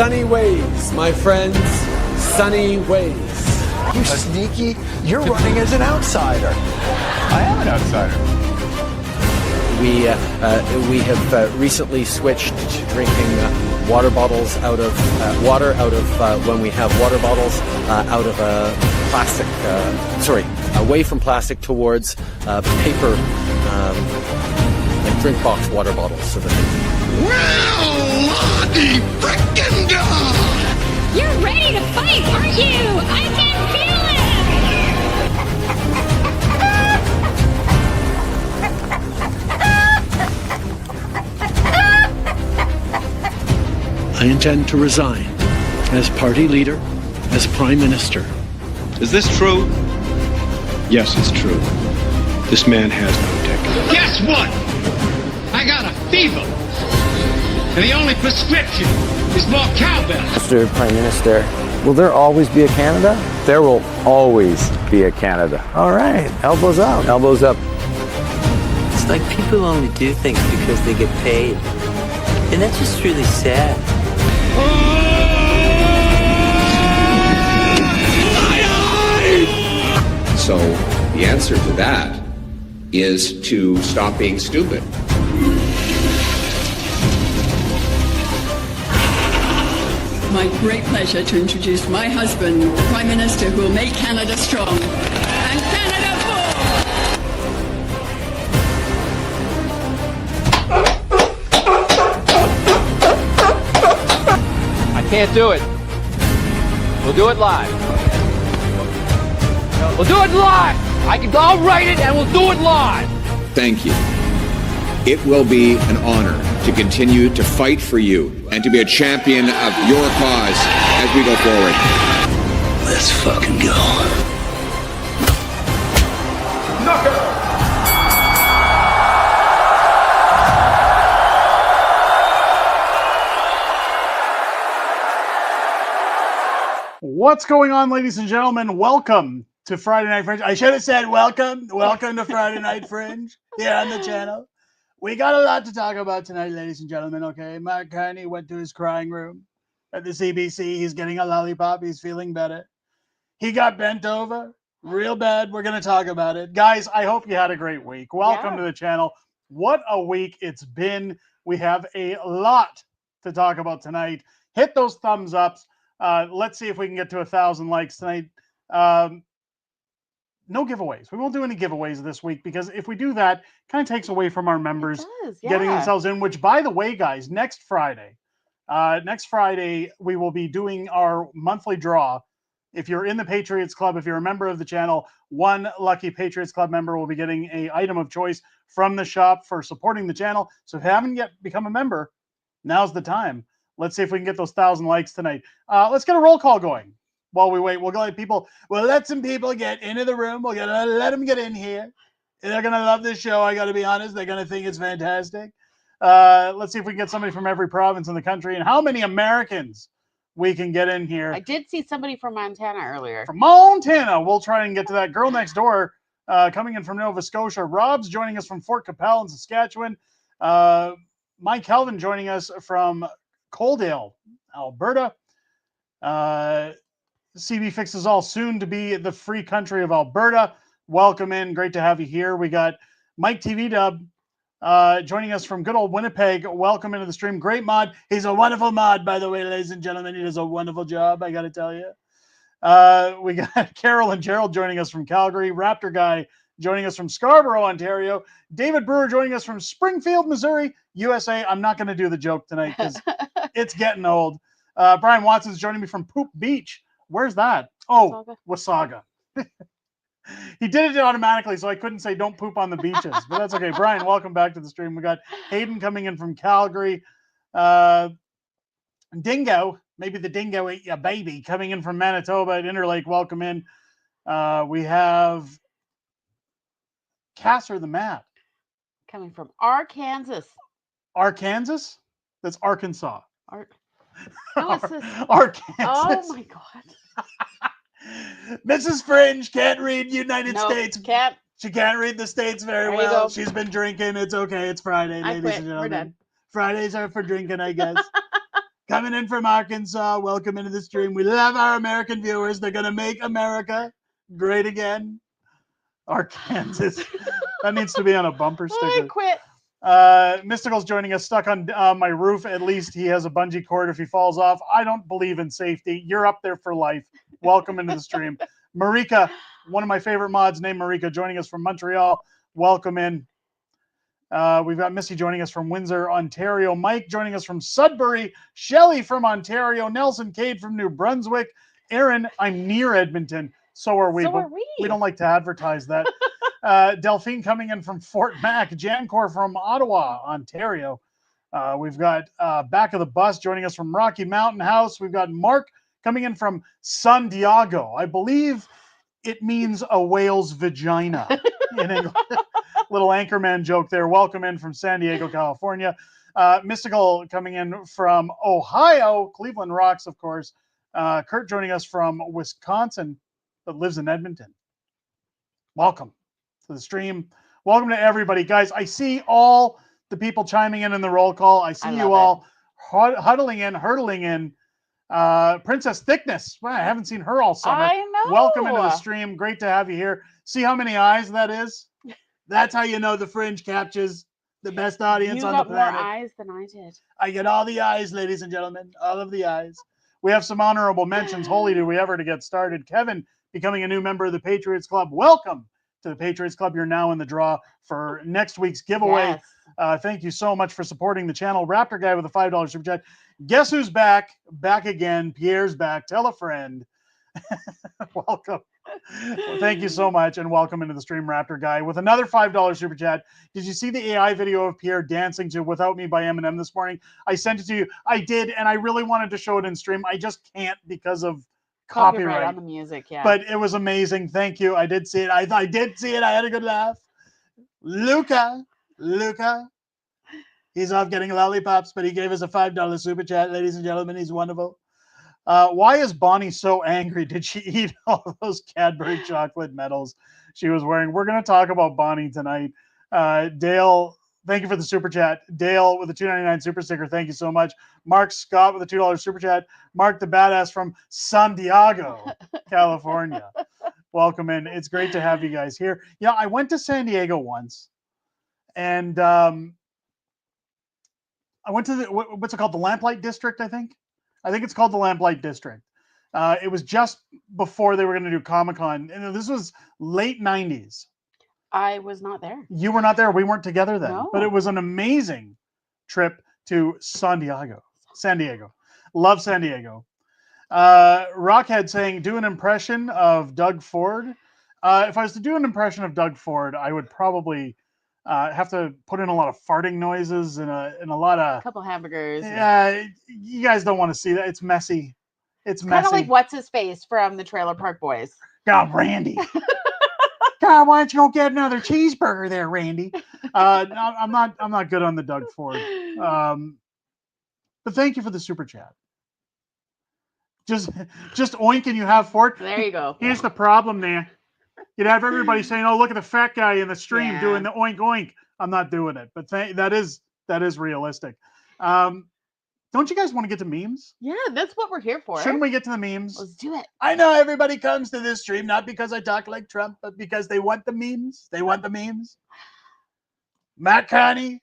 Sunny ways, my friends. Sunny ways. You sneaky. You're running as an outsider. I am an outsider. We have recently switched to drinking water bottles out of when we have water bottles out of plastic. Away from plastic towards paper, like drink box water bottles. So that Well, the frickin' God! You're ready to fight, aren't you? I can feel it! I intend to resign as party leader, as Prime Minister. Is this true? Yes, it's true. This man has no dick. Guess what? I got a fever. And the only prescription is more cowbell. Mr. Prime Minister, will there always be a Canada? There will always be a Canada. All right, elbows up. Elbows up. It's like people only do things because they get paid. And that's just really sad. So the answer to that is to stop being stupid. My great pleasure to introduce my husband, the Prime Minister who will make Canada strong. And Canada full! I can't do it. We'll do it live. We'll do it live. I'll write it and we'll do it live. Thank you. It will be an honor to continue to fight for you and to be a champion of your cause as we go forward. Let's fucking go. What's going on, ladies and gentlemen? Welcome to Friday Night Fringe. I should have said welcome to Friday Night Fringe here on the channel. We got a lot to talk about tonight, ladies and gentlemen, okay? Mark Carney went to his crying room at the CBC. He's getting a lollipop. He's feeling better. He got bent over real bad. We're going to talk about it. Guys, I hope you had a great week. Welcome to the channel. What a week it's been. We have a lot to talk about tonight. Hit those thumbs ups. Let's see if we can get to 1,000 likes tonight. No giveaways. We won't do any giveaways this week because if we do that, it kind of takes away from our members getting themselves in, which, by the way, guys, next Friday, we will be doing our monthly draw. If you're in the Patriots Club, if you're a member of the channel, one lucky Patriots Club member will be getting an item of choice from the shop for supporting the channel. So if you haven't yet become a member, now's the time. Let's see if we can get those 1,000 likes tonight. Let's get a roll call going. While we wait, we'll let some people get into the room. We're gonna let them get in here. They're gonna love this show. I gotta be honest. They're gonna think it's fantastic. Let's see if we can get somebody from every province in the country and how many Americans we can get in here. I did see somebody from Montana earlier. From Montana, we'll try and get to that. Girl next door, coming in from Nova Scotia. Rob's joining us from Fort Capel in Saskatchewan. Mike Kelvin joining us from Coaldale, Alberta. CB Fixes All, soon to be the free country of Alberta. Welcome in. Great to have you here. We got Mike TV Dub joining us from good old Winnipeg. Welcome into the stream. Great mod. He's a wonderful mod, by the way, ladies and gentlemen. He does a wonderful job, I got to tell you. We got Carol and Gerald joining us from Calgary. Raptor Guy joining us from Scarborough, Ontario. David Brewer joining us from Springfield, Missouri, USA. I'm not going to do the joke tonight because it's getting old. Brian Watson's joining me from Poop Beach. Where's that? Oh, Wasaga. He did it automatically, so I couldn't say don't poop on the beaches. But that's okay. Brian, welcome back to the stream. We got Hayden coming in from Calgary. Dingo, maybe the dingo ate your baby, coming in from Manitoba at Interlake. Welcome in. We have Casser the Mad. Coming from Arkansas. Arkansas? That's Arkansas. Arkansas. Oh my God. Mrs. Fringe can't read United States. Can't. She can't read the states very well. She's been drinking. It's okay. It's Friday, ladies and gentlemen. We're done. Fridays are for drinking, I guess. coming in from Arkansas. Welcome into the stream. We love our American viewers. They're going to make America great again. Arkansas. That needs to be on a bumper sticker. I quit. Mystical's joining us, stuck on my roof. At least he has a bungee cord if he falls off. I don't believe in safety. You're up there for life. Welcome into the stream. Marika, one of my favorite mods named Marika, joining us from Montreal. Welcome in. We've got Missy joining us from Windsor, Ontario. Mike joining us from Sudbury. Shelley from Ontario. Nelson Cade from New Brunswick. Aaron, I'm near Edmonton. So are we. So but are we. We don't like to advertise that. Delphine coming in from Fort Mac. Jancor from Ottawa, Ontario. We've got Back of the Bus joining us from Rocky Mountain House. We've got Mark coming in from San Diego. I believe it means a whale's vagina in English. Little Anchorman joke there. Welcome in from San Diego, California. Mystical coming in from Ohio. Cleveland rocks, of course. Kurt joining us from Wisconsin, but lives in Edmonton. Welcome to the stream. Welcome to everybody. Guys, I see all the people chiming in the roll call. I see you all hurtling in. Princess Thickness. Well, I haven't seen her all summer. I know. Welcome into the stream. Great to have you here. See how many eyes that is? That's how you know the Fringe captures the best audience on the planet. You got more eyes than I did. I get all the eyes, ladies and gentlemen. All of the eyes. We have some honorable mentions. Holy do we ever to get started. Kevin becoming a new member of the Patriots Club. Welcome to the Patriots Club. You're now in the draw for next week's giveaway. Yes. Thank you so much for supporting the channel. Raptor Guy with a $5 super chat. Guess who's back? Back again. Pierre's back. Tell a friend. Welcome. Well, thank you so much, and welcome into the stream, Raptor Guy, with another $5 super chat. Did you see the AI video of Pierre dancing to Without Me by Eminem this morning? I sent it to you. I did, and I really wanted to show it in stream. I just can't because of copyright on the music, yeah. But it was amazing. Thank you. I did see it. I did see it. I had a good laugh. Luca, he's off getting lollipops, but he gave us a $5 super chat, ladies and gentlemen. He's wonderful. Why is Bonnie so angry? Did she eat all those Cadbury chocolate medals she was wearing? We're going to talk about Bonnie tonight. Dale, thank you for the super chat. Dale with the $2.99 super sticker. Thank you so much. Mark Scott with a $2 super chat. Mark the Badass from San Diego, California. Welcome in. It's great to have you guys here. You know, I went to San Diego once, and I went to what's it called? The Lamplight District, I think. I think it's called the Lamplight District. It was just before they were going to do Comic-Con. And this was late 90s. I was not there. You were not there. We weren't together then. No. But it was an amazing trip to San Diego. Love San Diego. Rockhead saying, do an impression of Doug Ford. If I was to do an impression of Doug Ford, I would probably have to put in a lot of farting noises and a lot of... A couple hamburgers. Yeah, you guys don't want to see that. It's messy. It's messy. Kind of like What's-His-Face from the Trailer Park Boys. God, Randy. God, why don't you go get another cheeseburger there, Randy? I'm not good on the Doug Ford. But thank you for the super chat. Just oink and you have Ford. There you go. Here's the problem there. You'd have everybody saying, "Oh, look at the fat guy in the stream doing the oink oink." I'm not doing it, but that is realistic. Don't you guys want to get to memes? Yeah, that's what we're here for. Shouldn't we get to the memes? Let's do it. I know everybody comes to this stream not because I talk like Trump, but because they want the memes. They want the memes. Matt Carney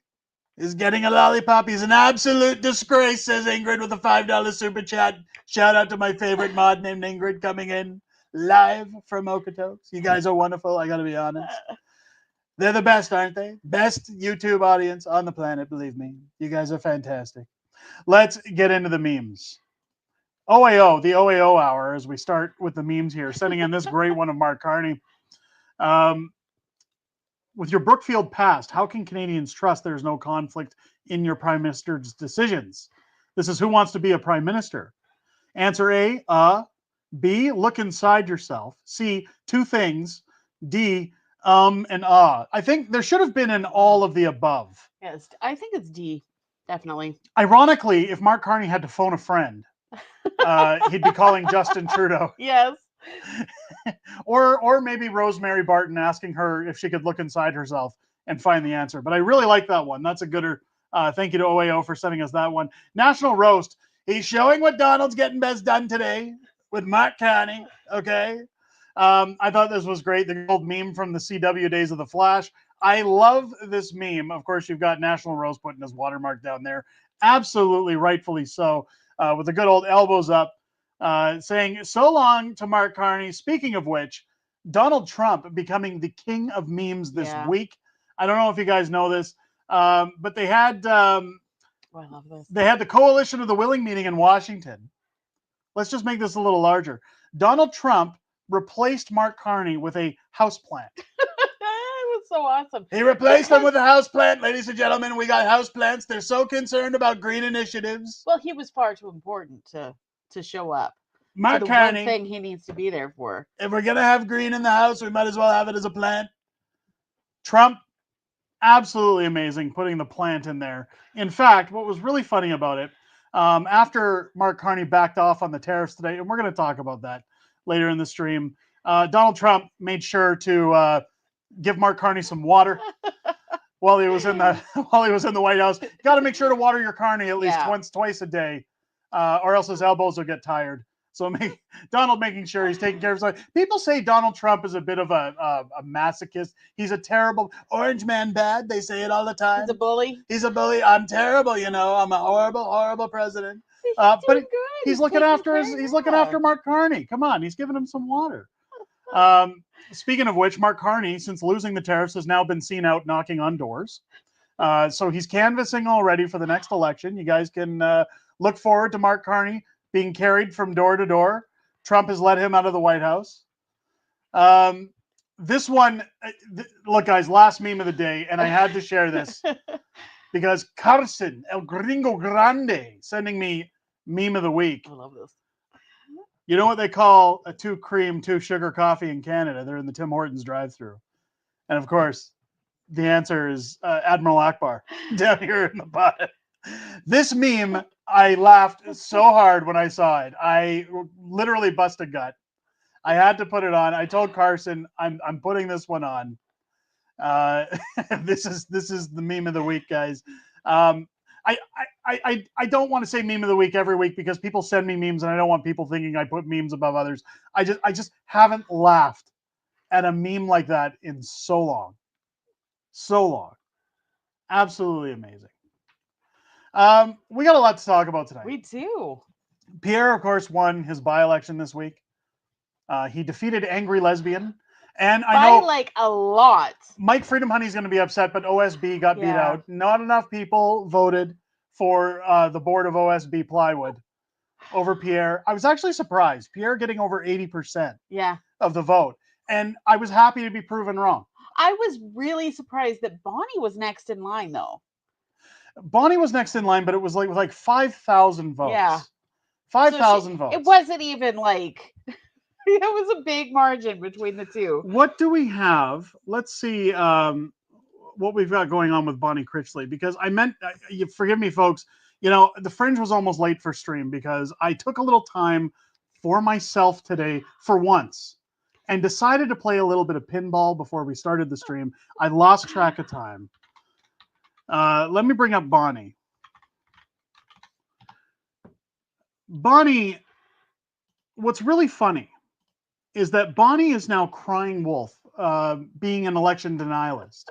is getting a lollipop. He's an absolute disgrace, says Ingrid with a $5 super chat. Shout out to my favorite mod named Ingrid coming in live from Okotoks. You guys are wonderful. I got to be honest. They're the best, aren't they? Best YouTube audience on the planet, believe me. You guys are fantastic. Let's get into the memes. OAO, the OAO hour, as we start with the memes here, sending in this great one of Mark Carney. With your Brookfield past, how can Canadians trust there's no conflict in your Prime Minister's decisions? This is Who Wants to Be a Prime Minister? Answer A, B, look inside yourself. C, two things. D, and I think there should have been an all of the above. Yes, I think it's D, definitely. Ironically, if Mark Carney had to phone a friend, he'd be calling Justin Trudeau. Yes. or maybe Rosemary Barton, asking her if she could look inside herself and find the answer. But I really like that one. That's a gooder. Thank you to OAO for sending us that one. National Roast. He's showing what Donald's getting best done today with Mark Carney. Okay. I thought this was great. The old meme from the CW days of the Flash. I love this meme. Of course, you've got National Rose putting his watermark down there. Absolutely, rightfully so. With the good old elbows up, saying so long to Mark Carney. Speaking of which, Donald Trump becoming the king of memes this week. I don't know if you guys know this, but they had I love this. They had the Coalition of the Willing meeting in Washington. Let's just make this a little larger. Donald Trump replaced Mark Carney with a houseplant. It was so awesome. He replaced them with a houseplant. Ladies and gentlemen, we got houseplants. They're so concerned about green initiatives. Well, he was far too important to show up. Mark the Carney, one thing he needs to be there for. If we're going to have green in the house, we might as well have it as a plant. Trump, absolutely amazing, putting the plant in there. In fact, what was really funny about it, after Mark Carney backed off on the tariffs today, and we're going to talk about that later in the stream, Donald Trump made sure to give Mark Carney some water while he was in the White House. Got to make sure to water your Carney at least twice a day, or else his elbows will get tired. So Donald making sure he's taking care of himself. People say Donald Trump is a bit of a masochist. He's a terrible orange man bad. They say it all the time. He's a bully. He's a bully. I'm terrible. I'm a horrible, horrible president. But he's looking after Mark Carney. Come on, he's giving him some water. Speaking of which, Mark Carney, since losing the tariffs, has now been seen out knocking on doors. So he's canvassing already for the next election. You guys can look forward to Mark Carney being carried from door to door. Trump has let him out of the White House. This one, look, guys, last meme of the day, and I had to share this because Carson, El Gringo Grande, sending me meme of the week. I love this. You know what they call a 2 cream, 2 sugar coffee in Canada? They're in the Tim Hortons drive-thru. And of course, the answer is Admiral Akbar down here in the bottom. This meme, I laughed so hard when I saw it. I literally bust a gut. I had to put it on. I told Carson, I'm putting this one on. This is the meme of the week, guys. I don't want to say meme of the week every week because people send me memes and I don't want people thinking I put memes above others. I just haven't laughed at a meme like that in so long. So long. Absolutely amazing. We got a lot to talk about tonight. We do. Pierre, of course, won his by-election this week. He defeated Angry Lesbian. And I know like a lot. Mike Freedom Honey's going to be upset, but OSB got beat out. Not enough people voted for the board of OSB plywood over Pierre. I was actually surprised. Pierre getting over 80% of the vote. And I was happy to be proven wrong. I was really surprised that Bonnie was next in line, though. Bonnie was next in line, but it was like 5,000 votes. Yeah. 5,000 votes. It wasn't even like... It was a big margin between the two. What do we have? Let's see what we've got going on with Bonnie Critchley, because I meant, forgive me, folks, the Fringe was almost late for stream because I took a little time for myself today for once and decided to play a little bit of pinball before we started the stream. I lost track of time. Let me bring up Bonnie. Bonnie, what's really funny is that Bonnie is now crying wolf, being an election denialist.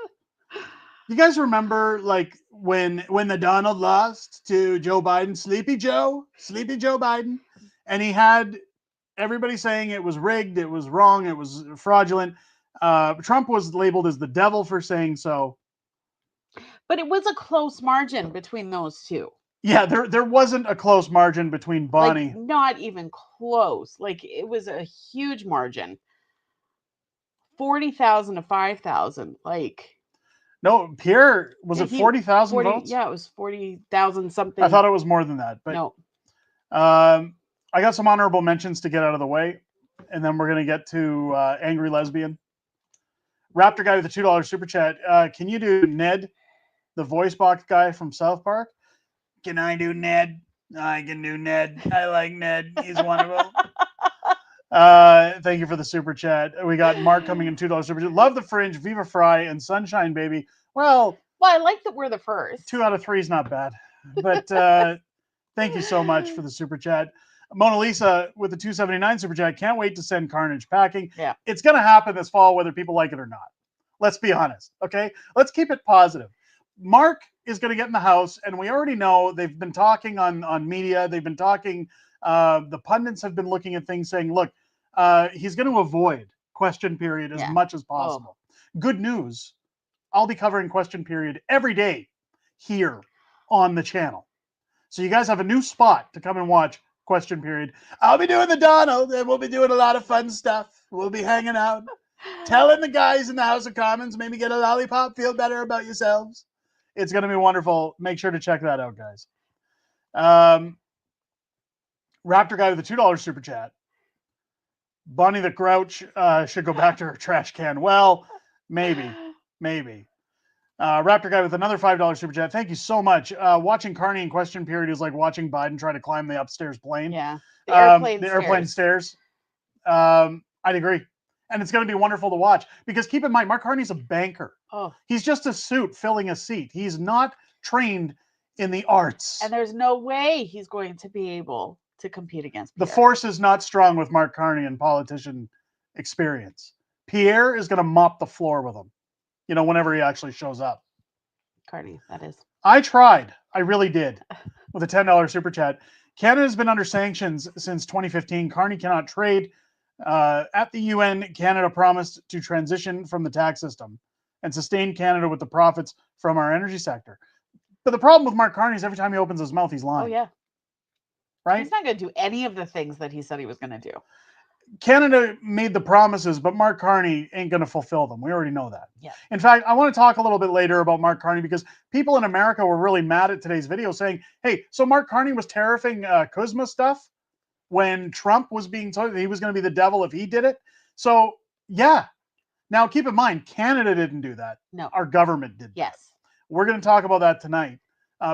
You guys remember, like, when the Donald lost to Joe Biden, Sleepy Joe Biden, and he had everybody saying it was rigged, it was wrong, it was fraudulent. Trump was labeled as the devil for saying so. But it was a close margin between those two. Yeah, there wasn't a close margin between Bonnie. Like, not even close. Like, it was a huge margin. 40,000 to 5,000. Like, no, Pierre, was it 40,000 votes? Yeah, it was 40,000 something. I thought it was more than that. But no. I got some honorable mentions to get out of the way, and then we're going to get to Angry Lesbian. Raptor guy with the $2 super chat. Can you do Ned, the voice box guy from South Park? Can I do Ned? I can do Ned. I like Ned. He's wonderful. Thank you for the super chat. We got Mark coming in $2 super chat. Love the Fringe, Viva Fry, and Sunshine Baby. Well, I like that we're the first. 2 out of 3 is not bad. But Thank you so much for the super chat. Mona Lisa with the 279 super chat. Can't wait to send Carnage packing. Yeah. It's going to happen this fall, whether people like it or not. Let's be honest. Okay. Let's keep it positive. Mark is going to get in the house, and we already know they've been talking on media. They've been talking. The pundits have been looking at things saying, look, he's going to avoid question period as much as possible. Good news. I'll be covering question period every day here on the channel. So you guys have a new spot to come and watch question period. I'll be doing the Donald, and we'll be doing a lot of fun stuff. We'll be hanging out, telling the guys in the House of Commons, maybe get a lollipop, feel better about yourselves. It's going to be wonderful. Make sure to check that out, guys. Raptor guy with a $2 super chat. Bonnie the Grouch should go back to her trash can. Well, maybe. Raptor guy with another $5 super chat. Thank you so much. Watching Carney in question period is like watching Biden try to climb the upstairs plane. Yeah, the airplane stairs. I'd agree. And it's going to be wonderful to watch because keep in mind, Mark Carney's a banker. Oh, he's just a suit filling a seat. He's not trained in the arts. And there's no way he's going to be able to compete against Pierre. The force is not strong with Mark Carney and politician experience. Pierre is going to mop the floor with him, whenever he actually shows up. Carney, that is. I tried. I really did. With a $10 super chat. Canada's been under sanctions since 2015. Carney cannot trade. At the UN, Canada promised to transition from the tax system and sustain Canada with the profits from our energy sector. But the problem with Mark Carney is every time he opens his mouth, he's lying. Oh, yeah. Right? He's not going to do any of the things that he said he was going to do. Canada made the promises, but Mark Carney ain't going to fulfill them. We already know that. Yeah. In fact, I want to talk a little bit later about Mark Carney because people in America were really mad at today's video saying, hey, so Mark Carney was tariffing Kuzma stuff when Trump was being told that he was going to be the devil if he did it. So, yeah. Now, keep in mind, Canada didn't do that. No. Our government did. Yes. We're going to talk about that tonight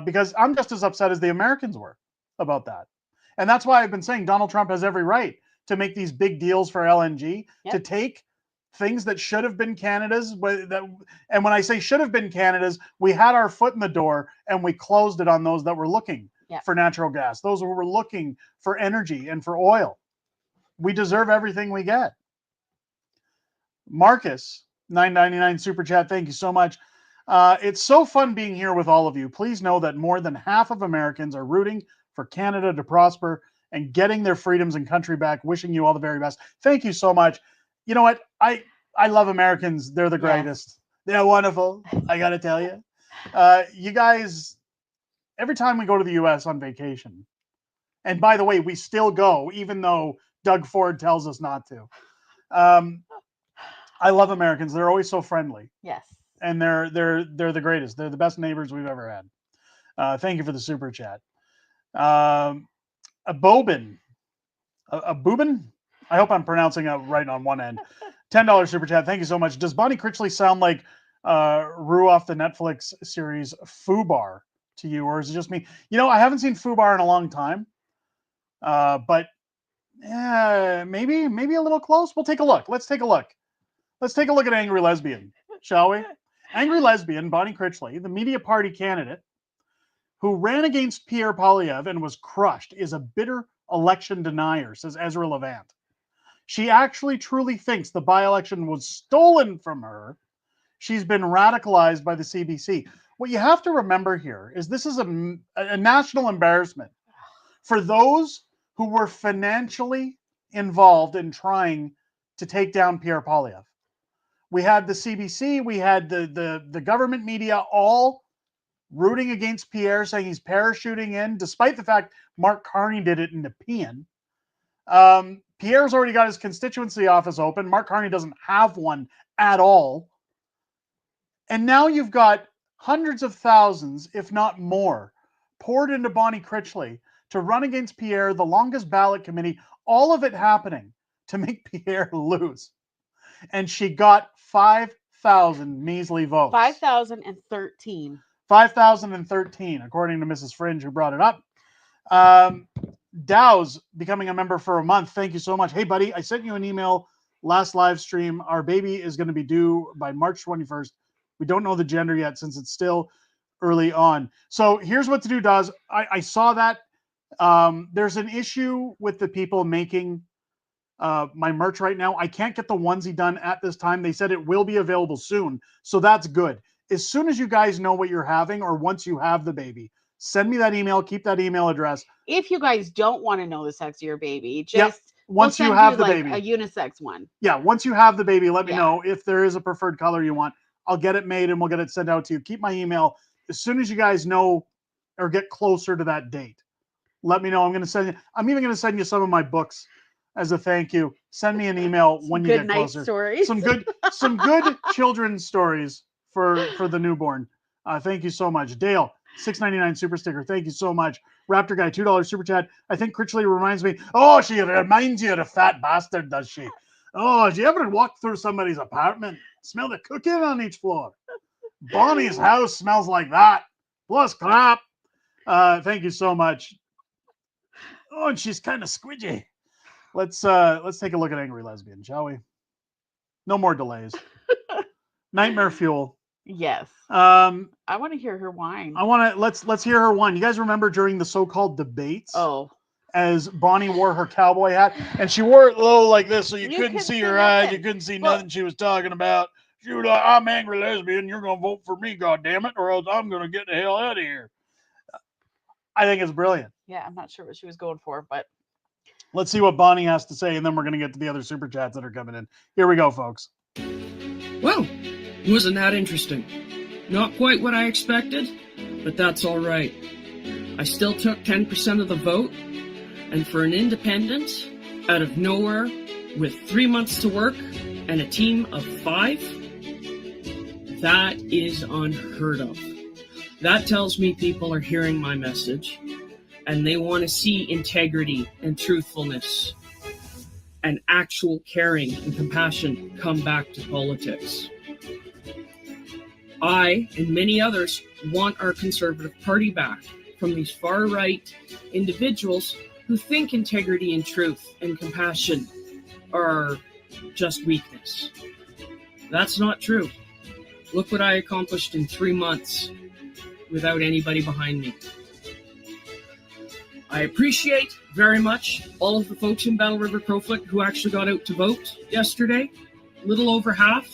because I'm just as upset as the Americans were about that. And that's why I've been saying Donald Trump has every right to make these big deals for LNG, to take things that should have been Canada's. And when I say should have been Canada's, we had our foot in the door and we closed it on those that were looking for natural gas, those who were looking for energy and for oil. We deserve everything we get. Marcus, $9.99 super chat. Thank you so much. It's so fun being here with all of you. Please know that more than half of Americans are rooting for Canada to prosper and getting their freedoms and country back. Wishing you all the very best. Thank you so much. You know what? I love Americans. They're the greatest. They're wonderful. I got to tell you. You guys, every time we go to the U.S. on vacation, and by the way, we still go, even though Doug Ford tells us not to. I love Americans. They're always so friendly. Yes. And they're the greatest. They're the best neighbors we've ever had. Thank you for the super chat. A Boobin. I hope I'm pronouncing it right on one end. $10 super chat. Thank you so much. Does Bonnie Critchley sound like Rue off the Netflix series Fubar to you, or is it just me? I haven't seen Fubar in a long time, but maybe a little close. We'll take a look. Let's take a look. Let's take a look at Angry Lesbian, shall we? Angry Lesbian, Bonnie Critchley, the media party candidate who ran against Pierre Poilievre and was crushed, is a bitter election denier, says Ezra Levant. She actually truly thinks the by-election was stolen from her. She's been radicalized by the CBC. What you have to remember here is this is a national embarrassment for those who were financially involved in trying to take down Pierre Poilievre. We had the CBC, we had the government media all rooting against Pierre, saying he's parachuting in, despite the fact Mark Carney did it in Nepean. Pierre's already got his constituency office open. Mark Carney doesn't have one at all. And now you've got hundreds of thousands, if not more, poured into Bonnie Critchley to run against Pierre, the longest ballot committee, all of it happening to make Pierre lose. And she got 5,000 measly votes. 5,013. 5,013, according to Mrs. Fringe, who brought it up. Dow's becoming a member for a month. Thank you so much. Hey, buddy, I sent you an email last live stream. Our baby is going to be due by March 21st. We don't know the gender yet since it's still early on. So here's what to do, Dawes. I saw that. There's an issue with the people making my merch right now. I can't get the onesie done at this time. They said it will be available soon, so that's good. As soon as you guys know what you're having, or once you have the baby, send me that email. Keep that email address. If you guys don't want to know the sex of your baby, just once you have the baby, a unisex one. Yeah, once you have the baby, let me know if there is a preferred color you want. I'll get it made and we'll get it sent out to you. Keep my email. As soon as you guys know or get closer to that date, let me know. I'm even going to send you some of my books as a thank you. Send me an email when you get closer. Stories. Some good children's stories for the newborn. Thank you so much. Dale, $6.99 super sticker. Thank you so much. Raptor guy, $2 super chat. I think Critchley reminds me. Oh, she reminds you of a fat bastard, does she? Oh, did you ever walk through somebody's apartment? Smell the cooking on each floor. Bonnie's house smells like that. Plus crap. Thank you so much. Oh, and she's kind of squidgy. Let's take a look at Angry Lesbian, shall we? No more delays. Nightmare Fuel. Yes. I want to hear her whine. Let's hear her whine. You guys remember during the so-called debates? Oh. As Bonnie wore her cowboy hat, and she wore it low like this, so you couldn't see her eyes. You couldn't see nothing she was talking about. She was like, "I'm angry lesbian. You're gonna vote for me, goddammit, or else I'm gonna get the hell out of here." I think it's brilliant. Yeah, I'm not sure what she was going for, but let's see what Bonnie has to say, and then we're gonna get to the other super chats that are coming in. Here we go, folks. Well, wasn't that interesting? Not quite what I expected, but that's all right. I still took 10% of the vote. And for an independent, out of nowhere, with 3 months to work and a team of 5, that is unheard of. That tells me people are hearing my message and they want to see integrity and truthfulness and actual caring and compassion come back to politics. I and many others want our Conservative Party back from these far-right individuals who think integrity and truth and compassion are just weakness. That's not true. Look what I accomplished in 3 months without anybody behind me. I appreciate very much all of the folks in Battle River Crowfoot who actually got out to vote yesterday. A little over half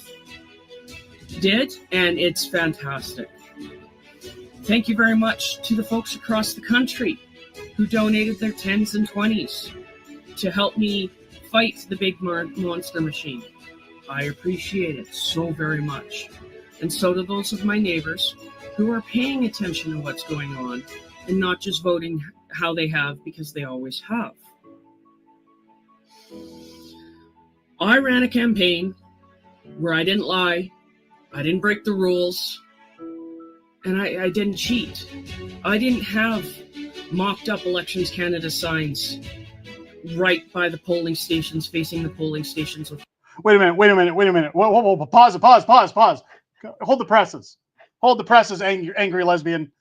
did, and it's fantastic. Thank you very much to the folks across the country who donated their 10s and 20s to help me fight the big monster machine. I appreciate it so very much. And so do those of my neighbors who are paying attention to what's going on and not just voting how they have because they always have. I ran a campaign where I didn't lie, I didn't break the rules, and I didn't cheat. I didn't have mocked up Elections Canada signs right by the polling stations, facing the polling stations. Wait a minute. Whoa. Pause. Hold the presses, angry lesbian.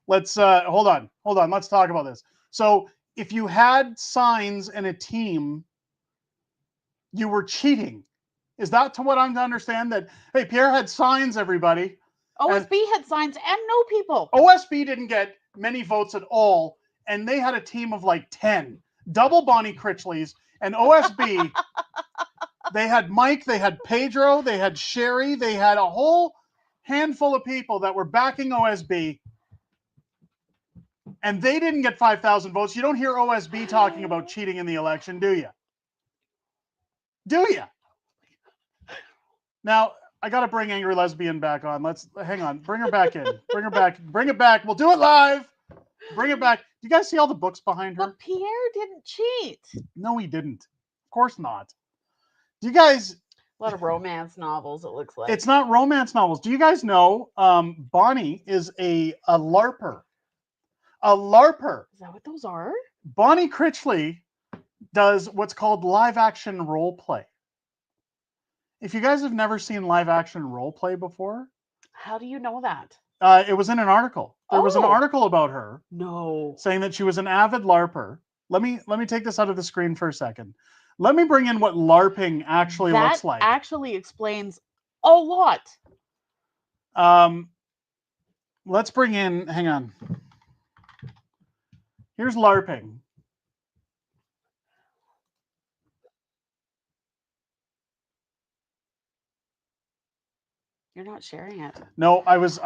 Let's, hold on. Let's talk about this. So if you had signs and a team, you were cheating. Is that to what I'm to understand? That, hey, Pierre had signs, everybody. OSB had signs and no people. OSB didn't get many votes at all, and they had a team of like 10. Double Bonnie Critchley's, and OSB, they had Mike, they had Pedro, they had Sherry, they had a whole handful of people that were backing OSB, and they didn't get 5,000 votes. You don't hear OSB talking about cheating in the election, do you? Do you? Now, I got to bring Angry Lesbian back on. Hang on. Bring her back in. Bring it back. We'll do it live. Bring it back. Do you guys see all the books behind her? But Pierre didn't cheat. No, he didn't. Of course not. Do you guys... A lot of romance novels, it looks like. It's not romance novels. Do you guys know Bonnie is a LARPer? A LARPer. Is that what those are? Bonnie Critchley does what's called live action role play. If you guys have never seen live action role play before. How do you know that? It was in an article. There was an article about her. No. Saying that she was an avid LARPer. Let me take this out of the screen for a second. Let me bring in what LARPing actually looks like. That actually explains a lot. Let's bring in, hang on. Here's LARPing. You're not sharing it. No, there's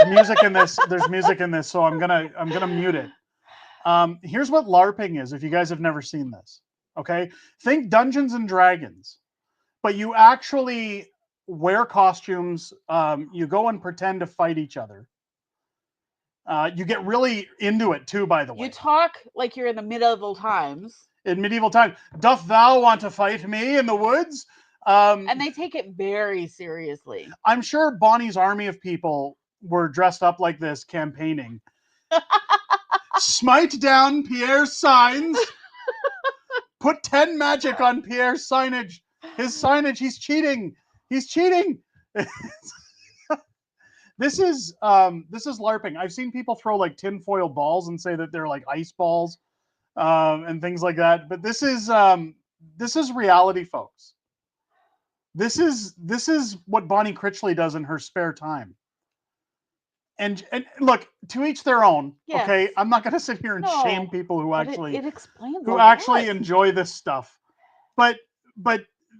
music in this. There's music in this, so I'm gonna mute it. Here's what LARPing is, if you guys have never seen this. Okay, think Dungeons and Dragons, but you actually wear costumes. You go and pretend to fight each other. You get really into it too, by the way. You talk like you're in the medieval times. In medieval times, doth thou want to fight me in the woods? And they take it very seriously. I'm sure Bonnie's army of people were dressed up like this, campaigning. Smite down Pierre's signs. Put 10 magic on Pierre's signage. His signage, he's cheating. He's cheating. This is LARPing. I've seen people throw like tinfoil balls and say that they're like ice balls and things like that. But this is reality, folks. This is what Bonnie Critchley does in her spare time. And look, to each their own. Yes. Okay, I'm not going to sit here and shame people who actually it explains who actually enjoy this stuff. But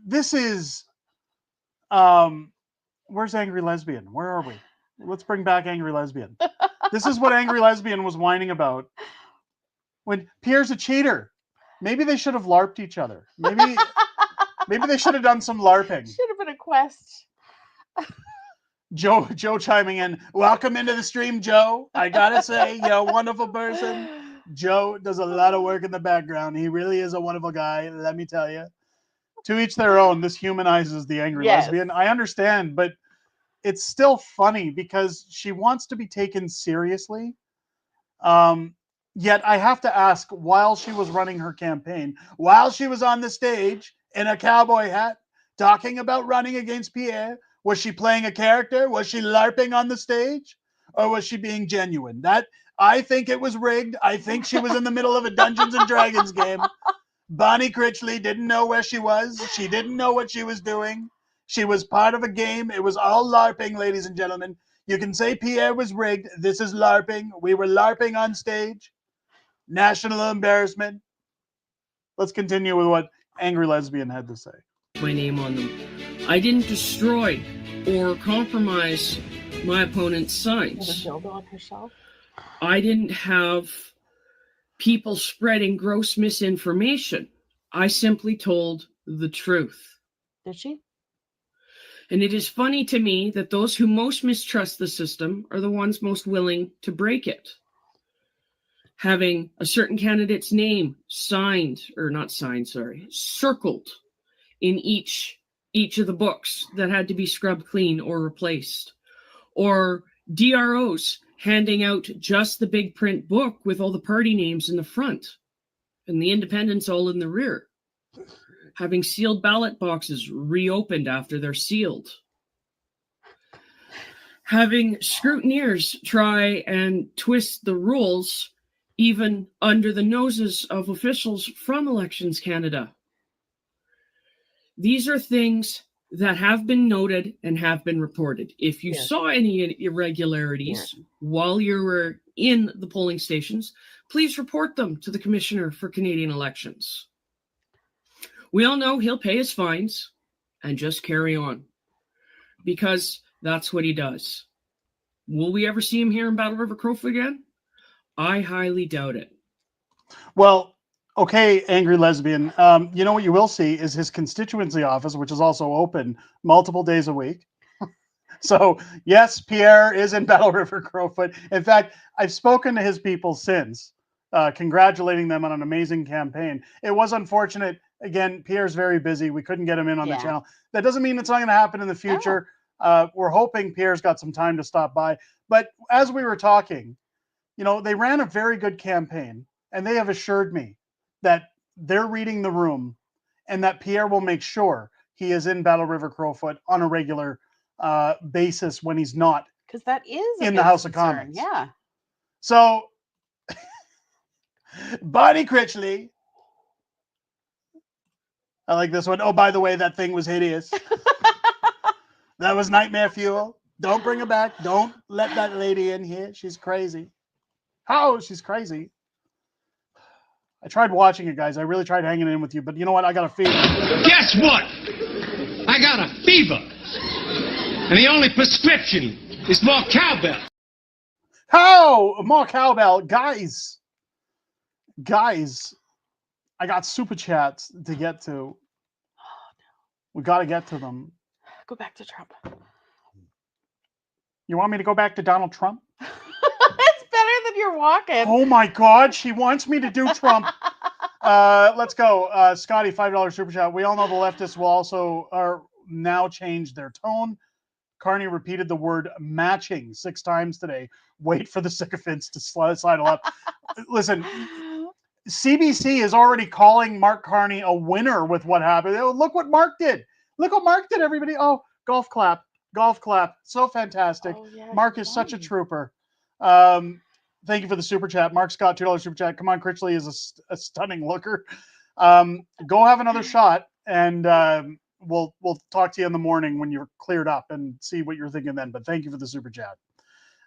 this is where's Angry Lesbian? Where are we? Let's bring back Angry Lesbian. This is what Angry Lesbian was whining about. When Pierre's a cheater. Maybe they should have LARPed each other. Maybe they should have done some LARPing. Should have been a quest. Joe chiming in. Welcome into the stream, Joe. I gotta say, you're a wonderful person. Joe does a lot of work in the background. He really is a wonderful guy, let me tell you. To each their own. This humanizes the Angry Lesbian. I understand, but it's still funny because she wants to be taken seriously. Yet I have to ask, while she was running her campaign, while she was on the stage in a cowboy hat, talking about running against Pierre, was she playing a character? Was she LARPing on the stage? Or was she being genuine? I think it was rigged. I think she was in the middle of a Dungeons and Dragons game. Bonnie Critchley didn't know where she was. She didn't know what she was doing. She was part of a game. It was all LARPing, ladies and gentlemen. You can say Pierre was rigged. This is LARPing. We were LARPing on stage. National embarrassment. Let's continue with what Angry Lesbian had to say. My name on them. I didn't destroy or compromise my opponent's signs. I didn't have people spreading gross misinformation. I simply told the truth. Did she? And it is funny to me that those who most mistrust the system are the ones most willing to break it. Having a certain candidate's name circled in each of the books that had to be scrubbed clean or replaced. Or DROs handing out just the big print book with all the party names in the front and the independents all in the rear. Having sealed ballot boxes reopened after they're sealed. Having scrutineers try and twist the rules even under the noses of officials from Elections Canada. These are things that have been noted and have been reported. If you saw any irregularities while you were in the polling stations, please report them to the Commissioner for Canadian Elections. We all know he'll pay his fines and just carry on because that's what he does. Will we ever see him here in Battle River Crowfoot again? I highly doubt it. Well, okay, Angry Lesbian. You know what you will see is his constituency office, which is also open multiple days a week. So, yes, Pierre is in Battle River Crowfoot. In fact, I've spoken to his people since, congratulating them on an amazing campaign. It was unfortunate. Again, Pierre's very busy. We couldn't get him in on the channel. That doesn't mean it's not going to happen in the future. We're hoping Pierre's got some time to stop by. But as we were talking, you know, they ran a very good campaign, and they have assured me that they're reading the room and that Pierre will make sure he is in Battle River Crowfoot on a regular basis when he's not because that is in the House of Commons. Yeah. So, Bonnie Critchley. I like this one. Oh, by the way, that thing was hideous. That was nightmare fuel. Don't bring her back. Don't let that lady in here. She's crazy. How? She's crazy. I tried watching it, guys. I really tried hanging in with you, but you know what? I got a fever. Guess what? I got a fever. And the only prescription is more cowbell. How? More cowbell. Guys, I got super chats to get to. We got to get to them. Go back to Trump. You want me to go back to Donald Trump? It's better than you're walking. Oh my God, she wants me to do Trump. Let's go. Scotty, $5 super chat. We all know the leftists will also now change their tone. Carney repeated the word matching 6 times today. Wait for the sycophants to slide up. Listen, CBC is already calling Mark Carney a winner with what happened. Oh, look what Mark did. Look what Mark did, everybody. Oh, golf clap. Golf clap. So fantastic. Oh, yeah, Mark is such a trooper. Thank you for the super chat. Mark Scott, $2 super chat. Come on, Critchley is a stunning looker. Go have another shot, and we'll talk to you in the morning when you're cleared up and see what you're thinking then. But thank you for the super chat.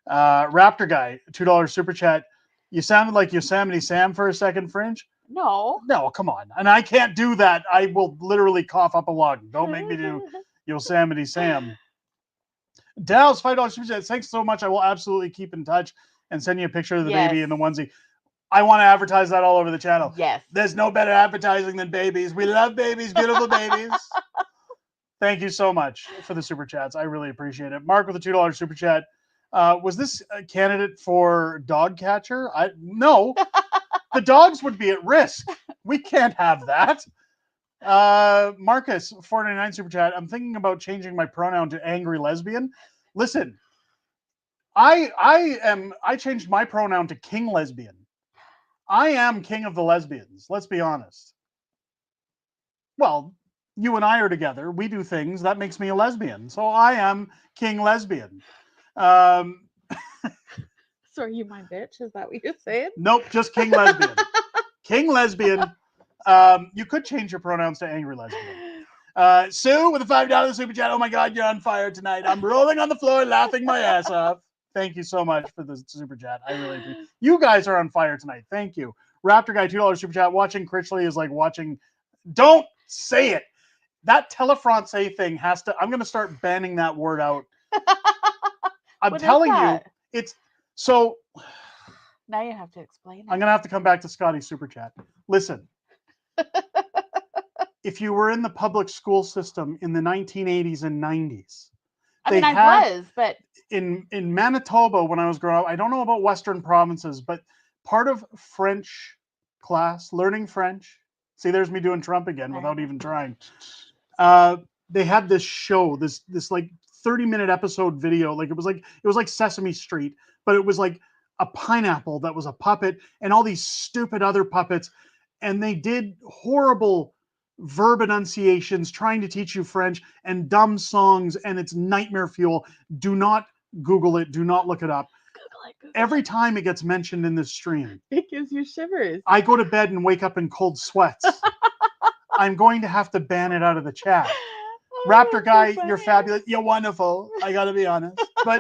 Raptor Guy, $2 super chat. You sounded like Yosemite Sam for a second, Fringe. No, come on. And I can't do that. I will literally cough up a lung. Don't make me do Yosemite Sam. Dallas, $5 super chat. Thanks so much. I will absolutely keep in touch and send you a picture of the baby in the onesie. I want to advertise that all over the channel. Yes. There's no better advertising than babies. We love babies, beautiful babies. Thank you so much for the super chats. I really appreciate it. Mark with a $2 super chat. Was this a candidate for dog catcher? No. The dogs would be at risk. We can't have that. Marcus, $4.99 super chat. I'm thinking about changing my pronoun to angry lesbian. Listen, I changed my pronoun to king lesbian. I am king of the lesbians. Let's be honest. Well, you and I are together. We do things that makes me a lesbian. So I am king lesbian. So are you my bitch? Is that what you're saying? Nope, just king lesbian. King lesbian. You could change your pronouns to angry lesbian. Sue with a $5 super chat. Oh my God, you're on fire tonight. I'm rolling on the floor, laughing my ass off. Thank you so much for the super chat. I really appreciate it. You guys are on fire tonight. Thank you. Raptor Guy, $2 super chat. Watching Critchley is like watching. Don't say it. That telefrancais thing has to. I'm going to start banning that word out. I'm telling you, it's so. Now you have to explain it. I'm going to have to come back to Scotty's super chat. Listen. If you were in the public school system in the 1980s and 90s, I was, but in Manitoba when I was growing up, I don't know about Western provinces, but part of French class, learning French. See, there's me doing Trump again without even trying. They had this show, this like 30-minute episode video, like it was like Sesame Street, but it was like a pineapple that was a puppet and all these stupid other puppets, and they did horrible verb enunciations trying to teach you French and dumb songs, and it's nightmare fuel. Do not Google it. Do not look it up. Google Every time it gets mentioned in this stream, it gives you shivers. I go to bed and wake up in cold sweats. I'm going to have to ban it out of the chat. Raptor Guy, you're fabulous. You're wonderful. I got to be honest. But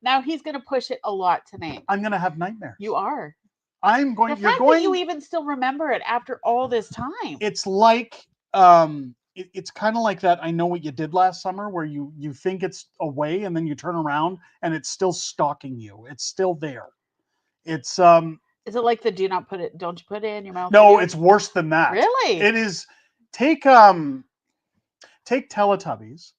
now he's going to push it a lot tonight. I'm going to have nightmares. You are. I'm going. The fact that you even still remember it after all this time. It's like it's kind of like that. I know what you did last summer, where you think it's away and then you turn around and it's still stalking you. It's still there. It's Is it like the don't you put it in your mouth? No, it's worse than that. Really? It is. Take Teletubbies,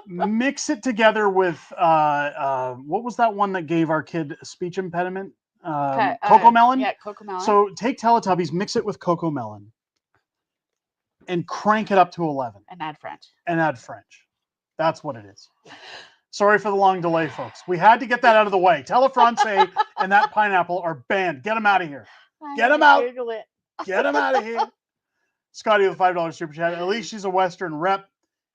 mix it together with what was that one that gave our kid a speech impediment? Cocoa Melon? Yeah, Cocoa Melon. So take Teletubbies, mix it with Cocoa Melon, and crank it up to 11. And add French. That's what it is. Sorry for the long delay, folks. We had to get that out of the way. Telefrancais and that pineapple are banned. Get them out of here. Get them out. Get them out of here. Scotty with a $5 super chat. At least she's a Western rep.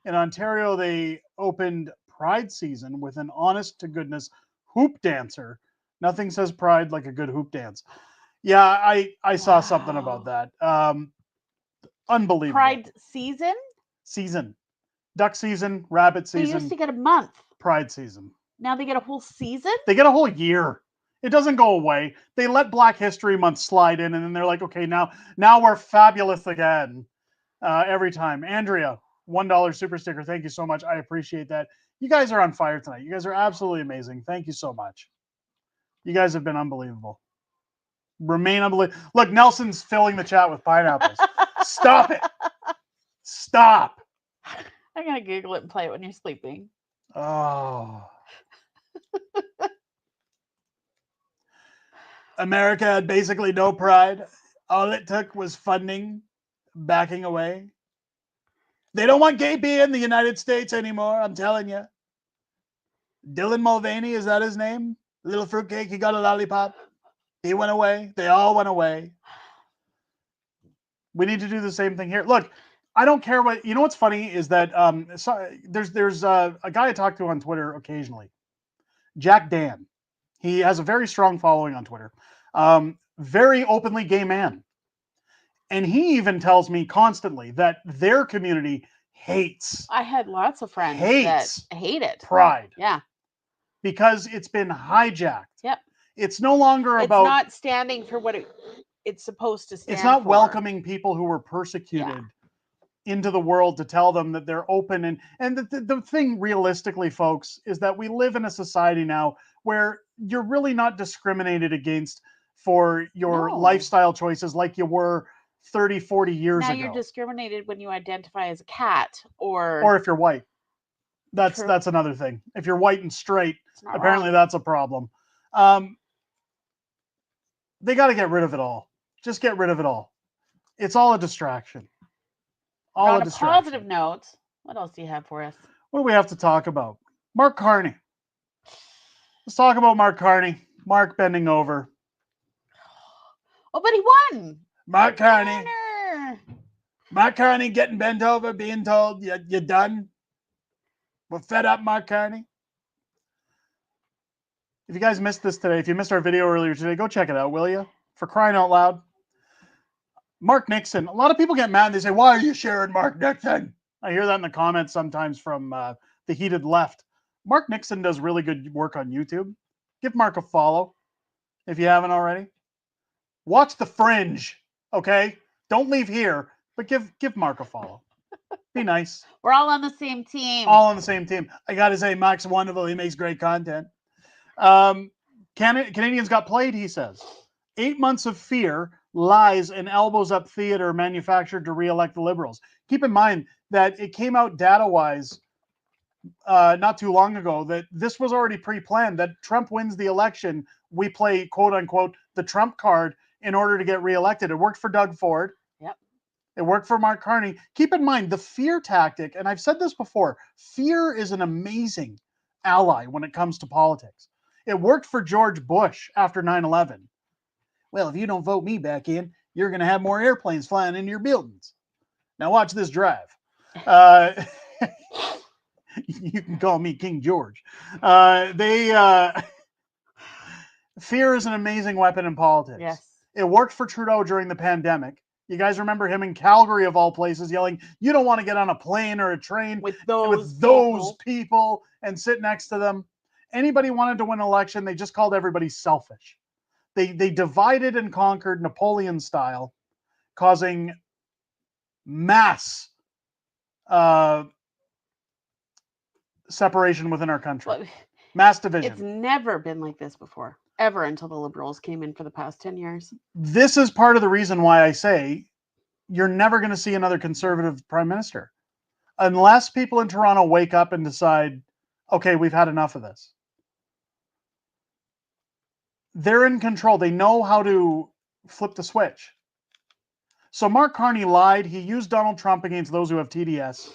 In Ontario, they opened Pride season with an honest-to-goodness hoop dancer. Nothing says pride like a good hoop dance. Yeah, I saw something about that. Unbelievable. Pride season? Season. Duck season, rabbit season. They used to get a month. Pride season. Now they get a whole season? They get a whole year. It doesn't go away. They let Black History Month slide in, and then they're like, okay, now we're fabulous again. Every time. Andrea, $1 super sticker. Thank you so much. I appreciate that. You guys are on fire tonight. You guys are absolutely amazing. Thank you so much. You guys have been unbelievable. Remain unbelievable. Look, Nelson's filling the chat with pineapples. Stop it. Stop. I'm going to Google it and play it when you're sleeping. Oh. America had basically no pride. All it took was funding, backing away. They don't want gay people in the United States anymore, I'm telling you. Dylan Mulvaney, is that his name? Little fruitcake, he got a lollipop. He went away. They all went away. We need to do the same thing here. Look, I don't care what, you know what's funny is that there's a guy I talk to on Twitter occasionally, Jack Dan. He has a very strong following on Twitter. Very openly gay man. And he even tells me constantly that their community hates. I had lots of friends that hate it. Pride. Yeah. Because it's been hijacked. Yep. It's no longer about. It's not standing for what it's supposed to stand for. It's not welcoming people who were persecuted into the world to tell them that they're open. And the thing realistically, folks, is that we live in a society now where you're really not discriminated against for your lifestyle choices like you were 30, 40 years ago. Now you're discriminated when you identify as a cat or if you're white. That's another thing. If you're white and straight, apparently that's a problem. They got to get rid of it all. Just get rid of it all. It's all a distraction. On a positive note, what else do you have for us? What do we have to talk about? Mark Carney. Let's talk about Mark Carney. Mark bending over. Oh, but he won. Mark Carney. Mark Carney getting bent over, being told, you're done. We're fed up, Mark Carney. If you guys missed this today, if you missed our video earlier today, go check it out, will you? For crying out loud. Mark Nixon. A lot of people get mad. They say, why are you sharing Mark Nixon? I hear that in the comments sometimes from the heated left. Mark Nixon does really good work on YouTube. Give Mark a follow if you haven't already. Watch the Fringe, okay? Don't leave here, but give Mark a follow. Be nice. We're all on the same team. All on the same team. I got to say, Mark's wonderful. He makes great content. Canadians got played, he says. 8 months of fear, lies, and elbows up theater manufactured to re-elect the Liberals. Keep in mind that it came out data-wise not too long ago that this was already pre-planned, that Trump wins the election. We play, quote-unquote, the Trump card in order to get reelected. It worked for Doug Ford. Yep. It worked for Mark Carney. Keep in mind, the fear tactic, and I've said this before, fear is an amazing ally when it comes to politics. It worked for George Bush after 9/11. Well, if you don't vote me back in, you're going to have more airplanes flying into your buildings. Now watch this drive. You can call me King George. Fear is an amazing weapon in politics. Yes. It worked for Trudeau during the pandemic. You guys remember him in Calgary, of all places, yelling, you don't want to get on a plane or a train with those people and sit next to them. Anybody wanted to win an election, they just called everybody selfish. They divided and conquered Napoleon style, causing mass separation within our country. Mass division. It's never been like this before, ever, until the Liberals came in for the past 10 years. This is part of the reason why I say you're never going to see another conservative prime minister unless people in Toronto wake up and decide, okay, we've had enough of this. They're in control. They know how to flip the switch. So Mark Carney lied. He used Donald Trump against those who have TDS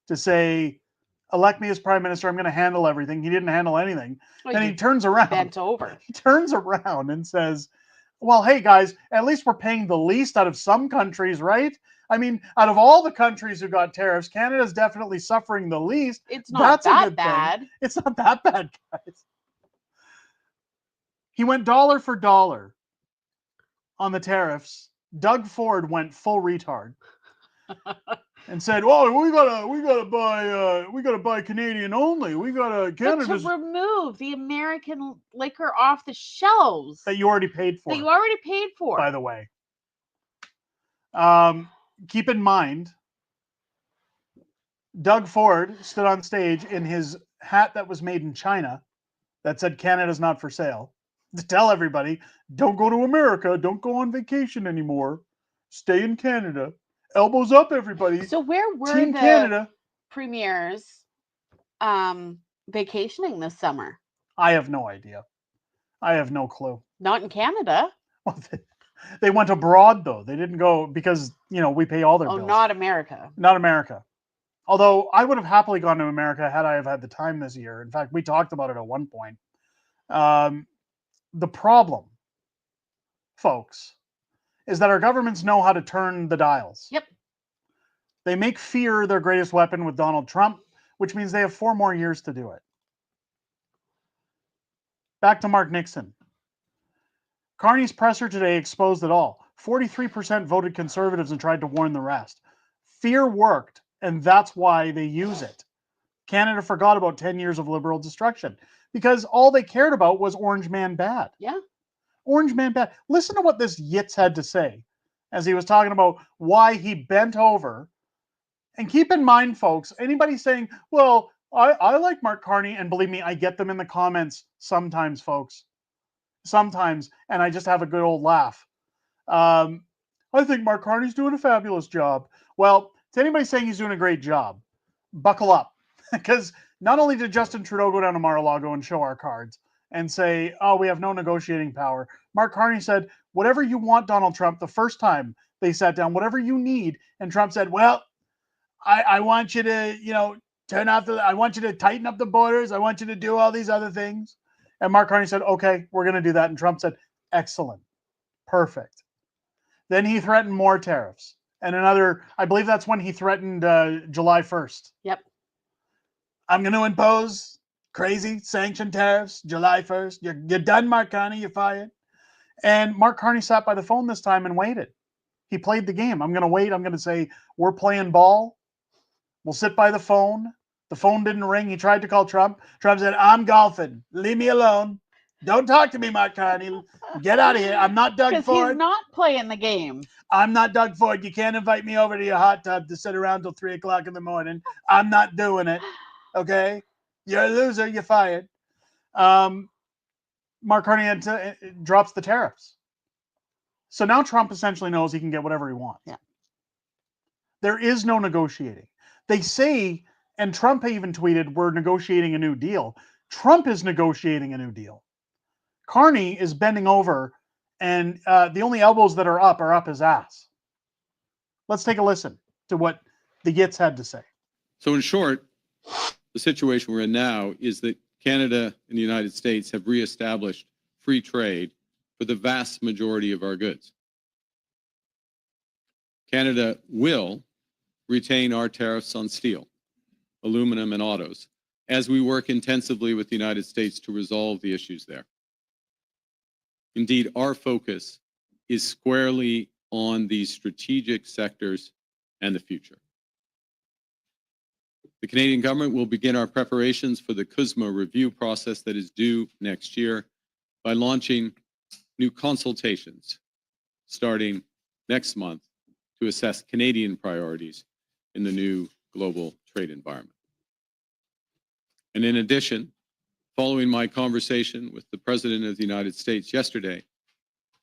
to say, elect me as prime minister. I'm going to handle everything. He didn't handle anything. Then he turns around. Bent over. He turns around and says, well, hey, guys, at least we're paying the least out of some countries, right? I mean, out of all the countries who got tariffs, Canada's definitely suffering the least. It's not that bad. It's not that bad, guys. He went dollar for dollar on the tariffs. Doug Ford went full retard. and said, "Oh, we gotta buy Canadian only. We gotta Canada But to remove the American liquor off the shelves that you already paid for." That you already paid for. By the way, keep in mind, Doug Ford stood on stage in his hat that was made in China that said Canada's not for sale to tell everybody, don't go to America, don't go on vacation anymore, stay in Canada. Elbows up, everybody. So where were Team the Canada premiers vacationing this summer? I have no idea. I have no clue. Not in Canada. They went abroad, though. They didn't go because, we pay all their bills. Oh, not America. Not America. Although I would have happily gone to America had I have had the time this year. In fact, we talked about it at one point. The problem, folks, is that our governments know how to turn the dials. Yep. They make fear their greatest weapon with Donald Trump, which means they have 4 more years to do it. Back to Mark Nixon. Carney's presser today exposed it all. 43% voted Conservatives and tried to warn the rest. Fear worked, and that's why they use it. Canada forgot about 10 years of liberal destruction because all they cared about was Orange Man bad. Yeah. Orange Man bad. Listen to what this Yitz had to say as he was talking about why he bent over. And keep in mind, folks, anybody saying, well, I like Mark Carney, and believe me, I get them in the comments sometimes, folks. Sometimes, and I just have a good old laugh. I think Mark Carney's doing a fabulous job. Well, to anybody saying he's doing a great job, buckle up. Because not only did Justin Trudeau go down to Mar-a-Lago and show our cards and say, oh, we have no negotiating power, Mark Carney said, whatever you want, Donald Trump, the first time they sat down, whatever you need. And Trump said, well, I want you to, turn off I want you to tighten up the borders. I want you to do all these other things. And Mark Carney said, okay, we're going to do that. And Trump said, excellent. Perfect. Then he threatened more tariffs. And I believe that's when he threatened July 1st. Yep. I'm going to impose crazy sanction tariffs July 1st. You're done, Mark Carney. You're fired. And Mark Carney sat by the phone this time and waited. He played the game. I'm going to wait. I'm going to say, we're playing ball. We'll sit by the phone. The phone didn't ring. He tried to call Trump. Trump said, I'm golfing. Leave me alone. Don't talk to me, Mark Carney. Get out of here. I'm not Doug Ford. He's not playing the game. I'm not Doug Ford. You can't invite me over to your hot tub to sit around till 3 o'clock in the morning. I'm not doing it. Okay? You're a loser. You're fired. Mark Carney drops the tariffs. So now Trump essentially knows he can get whatever he wants. Yeah. There is no negotiating. They say, and Trump even tweeted, we're negotiating a new deal. Trump is negotiating a new deal. Carney is bending over, and the only elbows that are up his ass. Let's take a listen to what the Yitz had to say. So in short, the situation we're in now is that Canada and the United States have reestablished free trade for the vast majority of our goods. Canada will retain our tariffs on steel, aluminum, and autos as we work intensively with the United States to resolve the issues there. Indeed, our focus is squarely on these strategic sectors and the future. The Canadian government will begin our preparations for the CUSMA review process that is due next year by launching new consultations starting next month to assess Canadian priorities in the new global trade environment. And in addition, following my conversation with the President of the United States yesterday,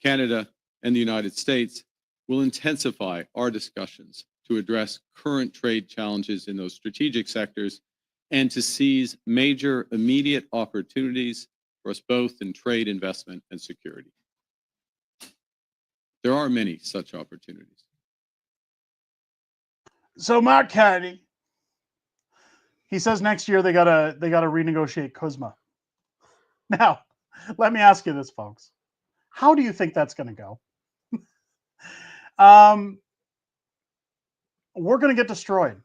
Canada and the United States will intensify our discussions to address current trade challenges in those strategic sectors and to seize major immediate opportunities for us both in trade, investment, and security. There are many such opportunities. So Mark Carney, he says next year they gotta renegotiate CUSMA. Now, let me ask you this, folks. How do you think that's going to go? We're going to get destroyed,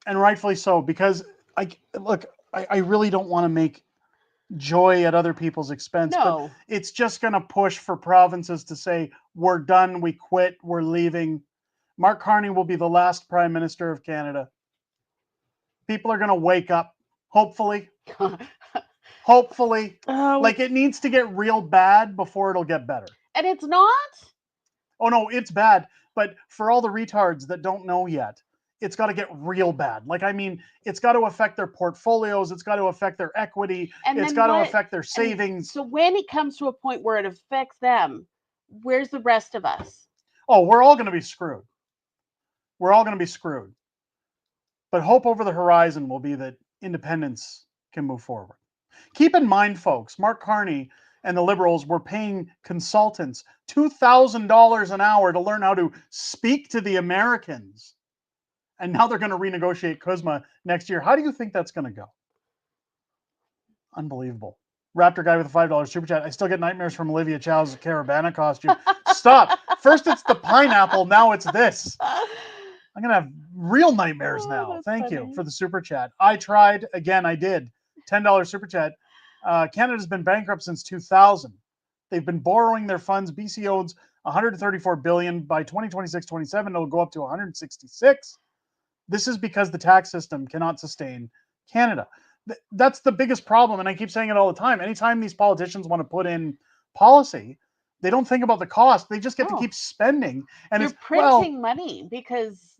and rightfully so, because I really don't want to make joy at other people's expense. No. But it's just going to push for provinces to say, we're done, we quit, we're leaving. Mark Carney will be the last Prime Minister of Canada. People are going to wake up, hopefully. Hopefully. Like, it needs to get real bad before it'll get better. And it's not? Oh, no, it's bad. But for all the retards that don't know yet, it's got to get real bad. Like, I mean, it's got to affect their portfolios. It's got to affect their equity. And it's then got to what- affect their savings. So when it comes to a point where it affects them, where's the rest of us? Oh, we're all going to be screwed. We're all going to be screwed. But hope over the horizon will be that independence can move forward. Keep in mind, folks, Mark Carney and the Liberals were paying consultants $2,000 an hour to learn how to speak to the Americans. And now they're going to renegotiate CUSMA next year. How do you think that's going to go? Unbelievable. Raptor guy with a $5 super chat. I still get nightmares from Olivia Chow's Caravana costume. Stop. First it's the pineapple. Now it's this. I'm going to have real nightmares now. Thank you for the super chat. I tried. Again, I did. $10 super chat. Canada's been bankrupt since 2000. They've been borrowing their funds. BC owns $134 billion. By 2026-27, it'll go up to 166. This is because the tax system cannot sustain Canada. That's the biggest problem, and I keep saying it all the time. Anytime these politicians want to put in policy, they don't think about the cost. They just get to keep spending. And You're it's printing money because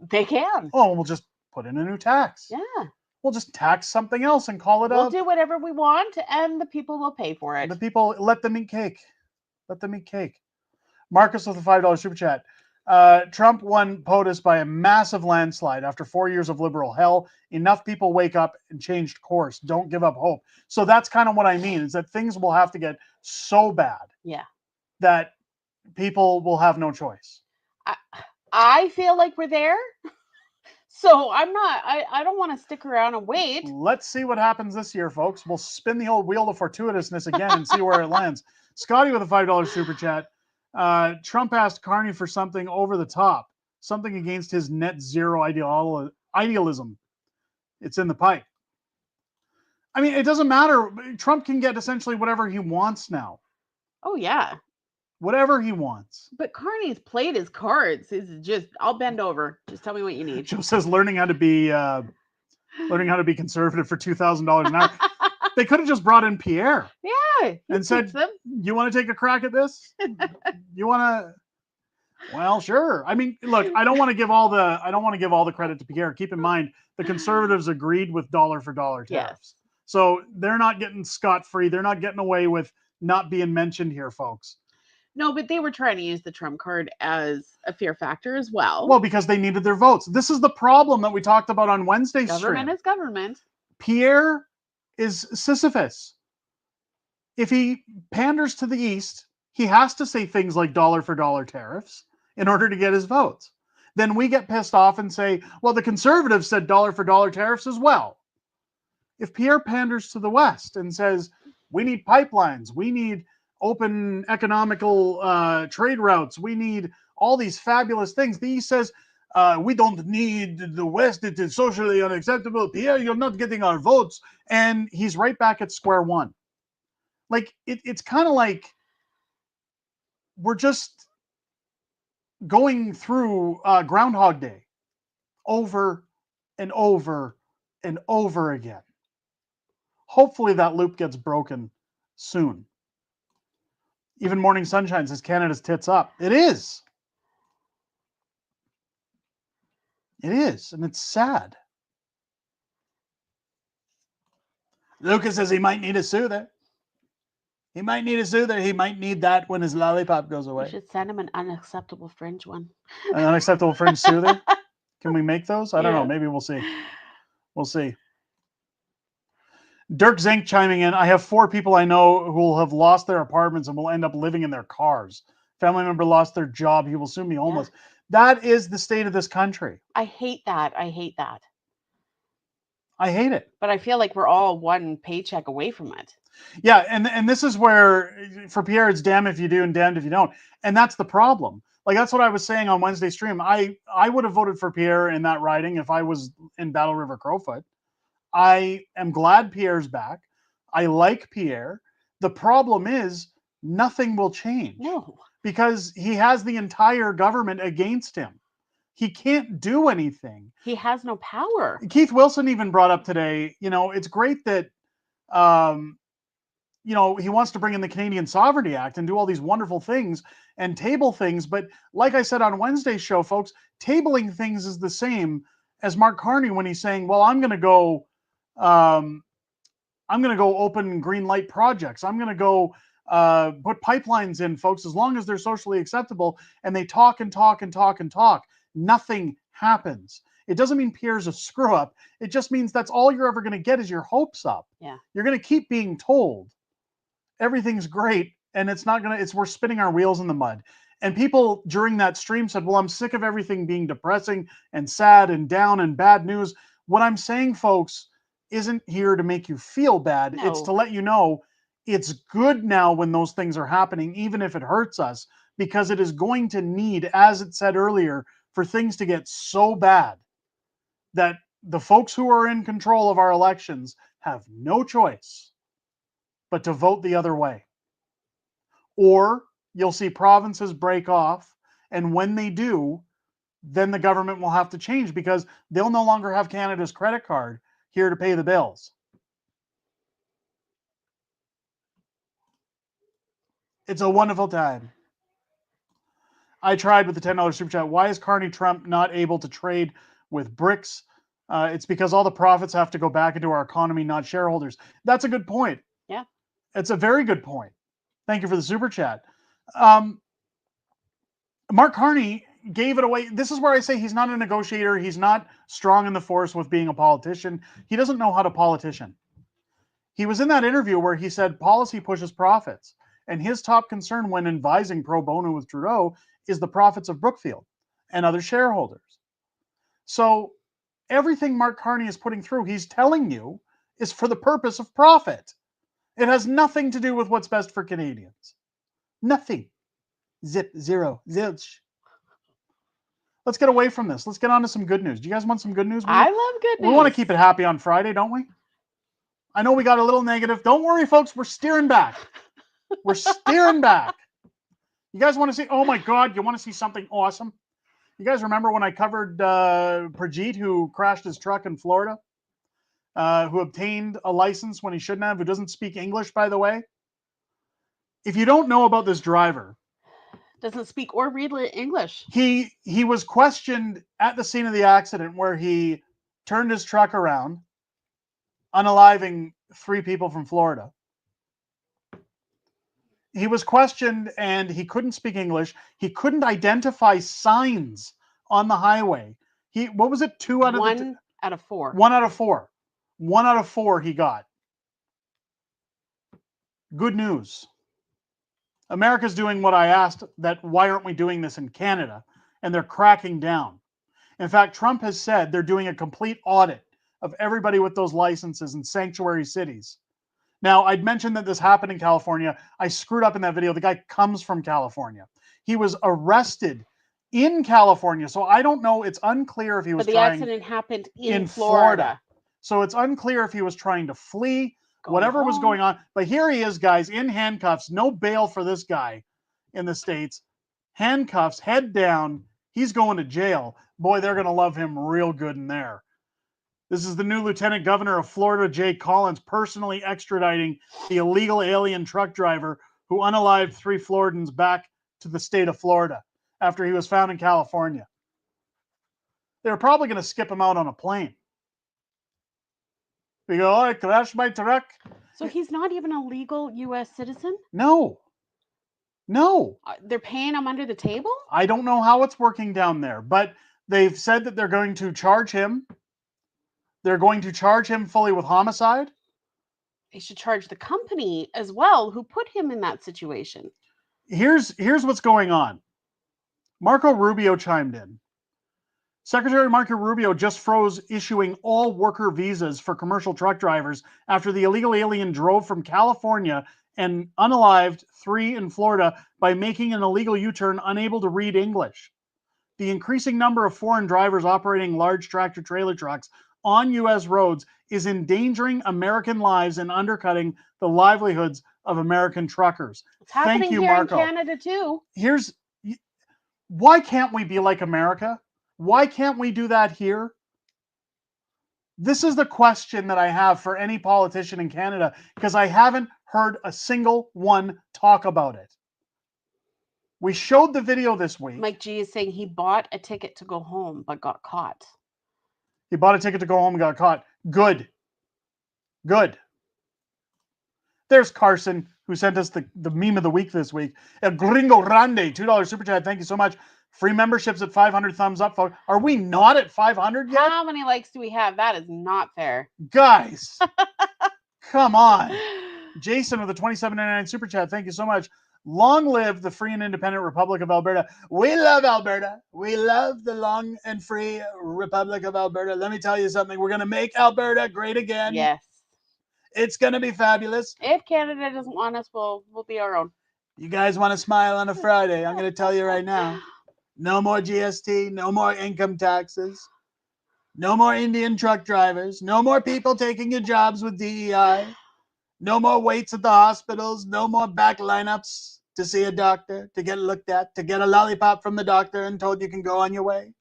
they can. Oh, we'll just put in a new tax. Yeah. We'll just tax something else and call it We'll do whatever we want, and the people will pay for it. The people, let them eat cake. Let them eat cake. Marcus with a $5 super chat. Trump won POTUS by a massive landslide after 4 years of liberal hell. Enough people wake up and changed course. Don't give up hope. So that's kind of what I mean, is that things will have to get so bad that people will have no choice. I feel like we're there. So I don't want to stick around and wait. Let's see what happens this year, folks. We'll spin the old wheel of fortuitousness again and see where it lands. Scotty with a $5 super chat. Trump asked Carney for something over the top, something against his net zero idealism. It's in the pipe. I mean, it doesn't matter. Trump can get essentially whatever he wants now. Oh, yeah. Whatever he wants. But Carney's played his cards. It's just, I'll bend over. Just tell me what you need. Joe says learning how to be conservative for $2,000 an hour. They could have just brought in Pierre. Yeah. And said, you want to take a crack at this? You want to? Well, sure. I mean, look, I don't want to give all the credit to Pierre. Keep in mind, the Conservatives agreed with dollar for dollar tariffs. Yes. So they're not getting scot-free. They're not getting away with not being mentioned here, folks. No, but they were trying to use the Trump card as a fear factor as well. Well, because they needed their votes. This is the problem that we talked about on Wednesday's Government stream. is government. Pierre is Sisyphus. If he panders to the East, he has to say things like dollar for dollar tariffs in order to get his votes. Then we get pissed off and say, well, the Conservatives said dollar for dollar tariffs as well. If Pierre panders to the West and says, we need pipelines, we need open economical trade routes, we need all these fabulous things. The East says, we don't need the West, it is socially unacceptable. Pierre, you're not getting our votes. And he's right back at square one. Like, it's kind of like we're just going through Groundhog Day over and over and over again. Hopefully that loop gets broken soon. Even Morning Sunshine says Canada's tits up. It is. It is, and it's sad. Lucas says he might need a soother. He might need a soother. He might need that when his lollipop goes away. We should send him an unacceptable Fringe one. An unacceptable Fringe soother? Can we make those? I don't know. Maybe we'll see. We'll see. Dirk Zink chiming in. I have 4 people I know who will have lost their apartments and will end up living in their cars. Family member lost their job. He will soon be homeless. That is the state of this country. I hate that. I hate that. I hate it. But I feel like we're all one paycheck away from it. Yeah, and this is where, for Pierre, it's damn if you do and damned if you don't. And that's the problem. Like, that's what I was saying on Wednesday's stream. I would have voted for Pierre in that riding if I was in Battle River Crowfoot. I am glad Pierre's back. I like Pierre. The problem is nothing will change. No. Because he has the entire government against him. He can't do anything. He has no power. Keith Wilson even brought up today, it's great that, he wants to bring in the Canadian Sovereignty Act and do all these wonderful things and table things. But like I said on Wednesday's show, folks, tabling things is the same as Mark Carney when he's saying, well, I'm going to go open green light projects. I'm going to go put pipelines in, folks, as long as they're socially acceptable. And they talk and talk and talk and talk. Nothing happens. It doesn't mean Pierre's a screw up. It just means that's all you're ever going to get is your hopes up. Yeah. You're going to keep being told everything's great, and we're spinning our wheels in the mud. And people during that stream said, well, I'm sick of everything being depressing and sad and down and bad news. What I'm saying, folks, isn't here to make you feel bad. No. It's to let you know it's good now when those things are happening, even if it hurts us, because it is going to need, as it said earlier, for things to get so bad that the folks who are in control of our elections have no choice but to vote the other way. Or you'll see provinces break off, and when they do, then the government will have to change because they'll no longer have Canada's credit card here to pay the bills. It's a wonderful time. I tried with the $10 super chat. Why is Carney Trump not able to trade with BRICS? It's because all the profits have to go back into our economy, not shareholders. That's a good point. Yeah. It's a very good point. Thank you for the super chat. Mark Carney gave it away. This is where I say he's not a negotiator. He's not strong in the force with being a politician. He doesn't know how to politician. He was in that interview where he said policy pushes profits. And his top concern when advising pro bono with Trudeau is the profits of Brookfield and other shareholders. So everything Mark Carney is putting through, he's telling you, is for the purpose of profit. It has nothing to do with what's best for Canadians. Nothing. Zip, zero, zilch. Let's get away from this. Let's get on to some good news. Do you guys want some good news? I love good news. We want to keep it happy on Friday, don't we? I know we got a little negative. Don't worry, folks. We're steering back. We're steering back. You guys want to see? Oh my God! You want to see something awesome? You guys remember when I covered Prajit, who crashed his truck in Florida, who obtained a license when he shouldn't have, who doesn't speak English, by the way? If you don't know about this driver, doesn't speak or read English. He was questioned at the scene of the accident where he turned his truck around, unaliving 3 people from Florida. He was questioned and he couldn't speak English. He couldn't identify signs on the highway. What was it? 2 out of 1 out of 4. 1 out of 4. 1 out of 4 he got. Good news. America's doing what I asked, that why aren't we doing this in Canada? And they're cracking down. In fact, Trump has said they're doing a complete audit of everybody with those licenses in sanctuary cities. Now, I'd mentioned that this happened in California. I screwed up in that video. The guy comes from California. He was arrested in California. So I don't know. It's unclear if he was But the accident happened in Florida. So it's unclear if he was trying to flee, whatever was going on. But here he is, guys, in handcuffs. No bail for this guy in the States. Handcuffs, head down. He's going to jail. Boy, they're going to love him real good in there. This is the new Lieutenant Governor of Florida, Jay Collins, personally extraditing the illegal alien truck driver who unalived 3 Floridans back to the state of Florida after he was found in California. They're probably going to skip him out on a plane. We go, oh, I crashed my truck. So he's not even a legal U.S. citizen? No. No. They're paying him under the table? I don't know how it's working down there, but they've said that they're going to charge him. They're going to charge him fully with homicide. They should charge the company as well who put him in that situation. Here's what's going on. Marco Rubio chimed in. Secretary Marco Rubio just froze issuing all worker visas for commercial truck drivers after the illegal alien drove from California and unalived 3 in Florida by making an illegal U-turn unable to read English. The increasing number of foreign drivers operating large tractor-trailer trucks on U.S. roads is endangering American lives and undercutting the livelihoods of American truckers. It's happening Thank you, here Marco. in Canada too. Why can't we be like America? Why can't we do that here? This is the question that I have for any politician in Canada, because I haven't heard a single one talk about it. We showed the video this week. Mike G is saying he bought a ticket to go home, but got caught. He bought a ticket to go home and got caught. Good. Good. There's Carson, who sent us the meme of the week this week. El Gringo Grande, $2 super chat. Thank you so much. Free memberships at 500 thumbs up, folks. Are we not at 500 yet? How many likes do we have? That is not fair. Guys, come on. Jason with a $27.99 super chat. Thank you so much. Long live the free and independent Republic of Alberta. We love Alberta. We love the long and free Republic of Alberta. Let me tell you something. We're going to make Alberta great again. Yes. It's going to be fabulous. If Canada doesn't want us, we'll be our own. You guys want to smile on a Friday. I'm going to tell you right now. No more GST. No more income taxes. No more Indian truck drivers. No more people taking your jobs with DEI. No more waits at the hospitals. No more back lineups to see a doctor, to get looked at, to get a lollipop from the doctor and told you can go on your way.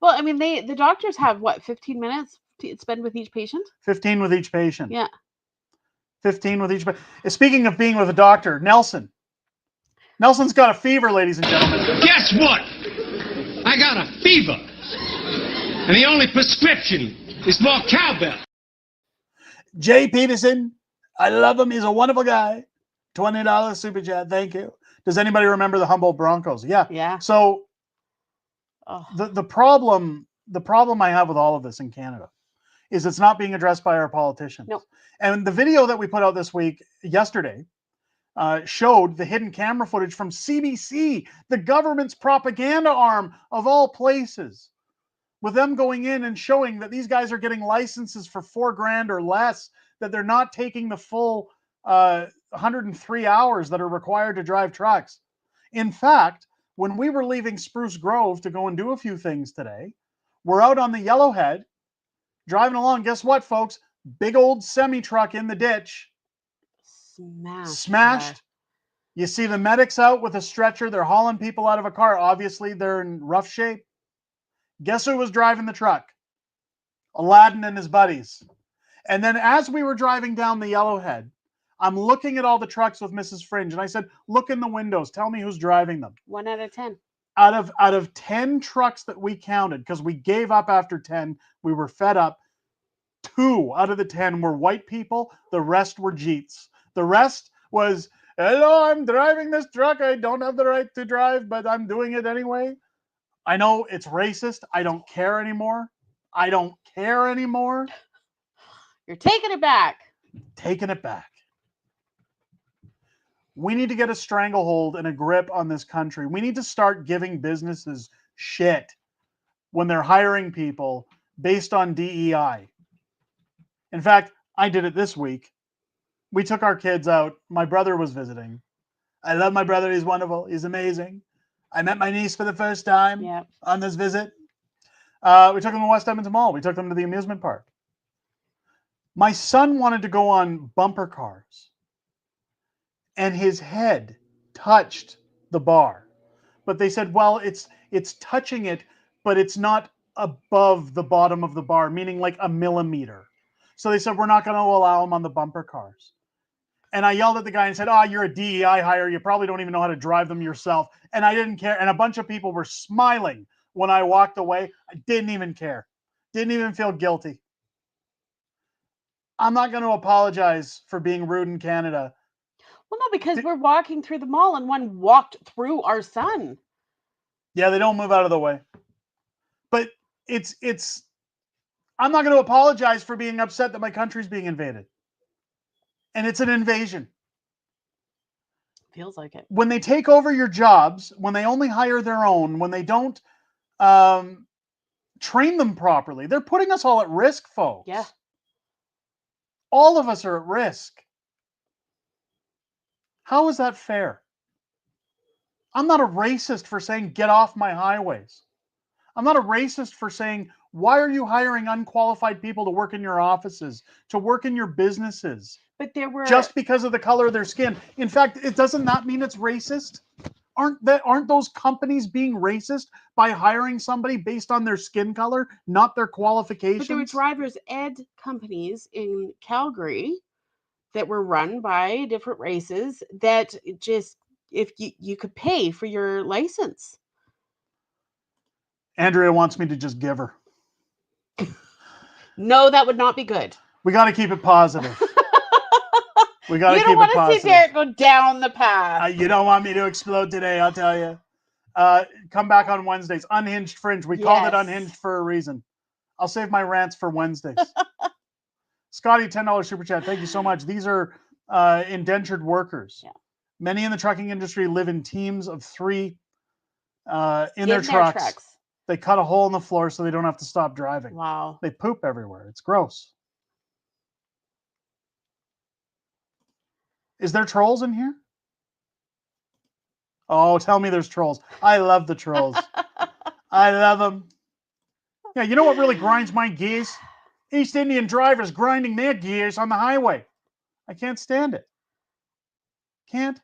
Well, I mean, the doctors have, what, 15 minutes to spend with each patient? 15 with each patient. Yeah. 15 with each patient. Speaking of being with a doctor, Nelson. Nelson's got a fever, ladies and gentlemen. Guess what? I got a fever. And the only prescription is more cowbell. Jay Peterson, I love him. He's a wonderful guy. $20 super chat. Thank you. Does anybody remember the Humboldt Broncos? Yeah. Yeah. So the problem I have with all of this in Canada is it's not being addressed by our politicians. Nope. And the video that we put out this week, yesterday, showed the hidden camera footage from CBC, the government's propaganda arm of all places, with them going in and showing that these guys are getting licenses for $4,000 or less, that they're not taking the full 103 hours that are required to drive trucks. In fact, when we were leaving Spruce Grove to go and do a few things today, we're out on the Yellowhead, driving along. Guess what, folks? Big old semi-truck in the ditch. Smashed. You see the medics out with a stretcher. They're hauling people out of a car. Obviously, they're in rough shape. Guess who was driving the truck? Aladdin and his buddies. And then as we were driving down the Yellowhead, I'm looking at all the trucks with Mrs. Fringe, and I said, look in the windows. Tell me who's driving them. 1 out of 10. Out of 10 trucks that we counted, because we gave up after 10, we were fed up, 2 out of the 10 were white people. The rest were Jeets. The rest was, hello, I'm driving this truck. I don't have the right to drive, but I'm doing it anyway. I know it's racist. I don't care anymore. I don't care anymore. You're taking it back. Taking it back. We need to get a stranglehold and a grip on this country. We need to start giving businesses shit when they're hiring people based on DEI. In fact, I did it this week. We took our kids out. My brother was visiting. I love my brother. He's wonderful. He's amazing. I met my niece for the first time on this visit. We took them to West Edmonton Mall. We took them to the amusement park. My son wanted to go on bumper cars, and his head touched the bar. But they said, well, it's touching it, but it's not above the bottom of the bar, meaning like a millimeter. So they said, we're not going to allow him on the bumper cars. And I yelled at the guy and said, you're a DEI hire. You probably don't even know how to drive them yourself. And I didn't care. And a bunch of people were smiling when I walked away. I didn't even care. Didn't even feel guilty. I'm not going to apologize for being rude in Canada. Well, no, because we're walking through the mall and one walked through our son. Yeah, they don't move out of the way. But I'm not going to apologize for being upset that my country's being invaded. And it's an invasion. Feels like it. When they take over your jobs, when they only hire their own, when they don't train them properly, they're putting us all at risk, folks. Yeah. All of us are at risk. How is that fair? I'm not a racist for saying, get off my highways. I'm not a racist for saying, why are you hiring unqualified people to work in your offices, to work in your businesses? But there were... Just because of the color of their skin. In fact, it doesn't not mean it's racist. Aren't those companies being racist by hiring somebody based on their skin color, not their qualifications? But there were driver's ed companies in Calgary that were run by different races that just, if you could pay for your license. Andrea wants me to just give her. No, that would not be good. We got to keep it positive. We got to keep it positive. You don't want to see Derek go down the path. You don't want me to explode today, I'll tell you. Come back on Wednesdays. Unhinged Fringe. We called it Unhinged for a reason. I'll save my rants for Wednesdays. Scotty, $10 super chat. Thank you so much. These are indentured workers. Yeah. Many in the trucking industry live in teams of 3 in their trucks. They cut a hole in the floor so they don't have to stop driving. Wow. They poop everywhere. It's gross. Is there trolls in here? Oh, tell me there's trolls. I love the trolls. I love them. Yeah, you know what really grinds my gears? East Indian drivers grinding their gears on the highway. I can't stand it. Can't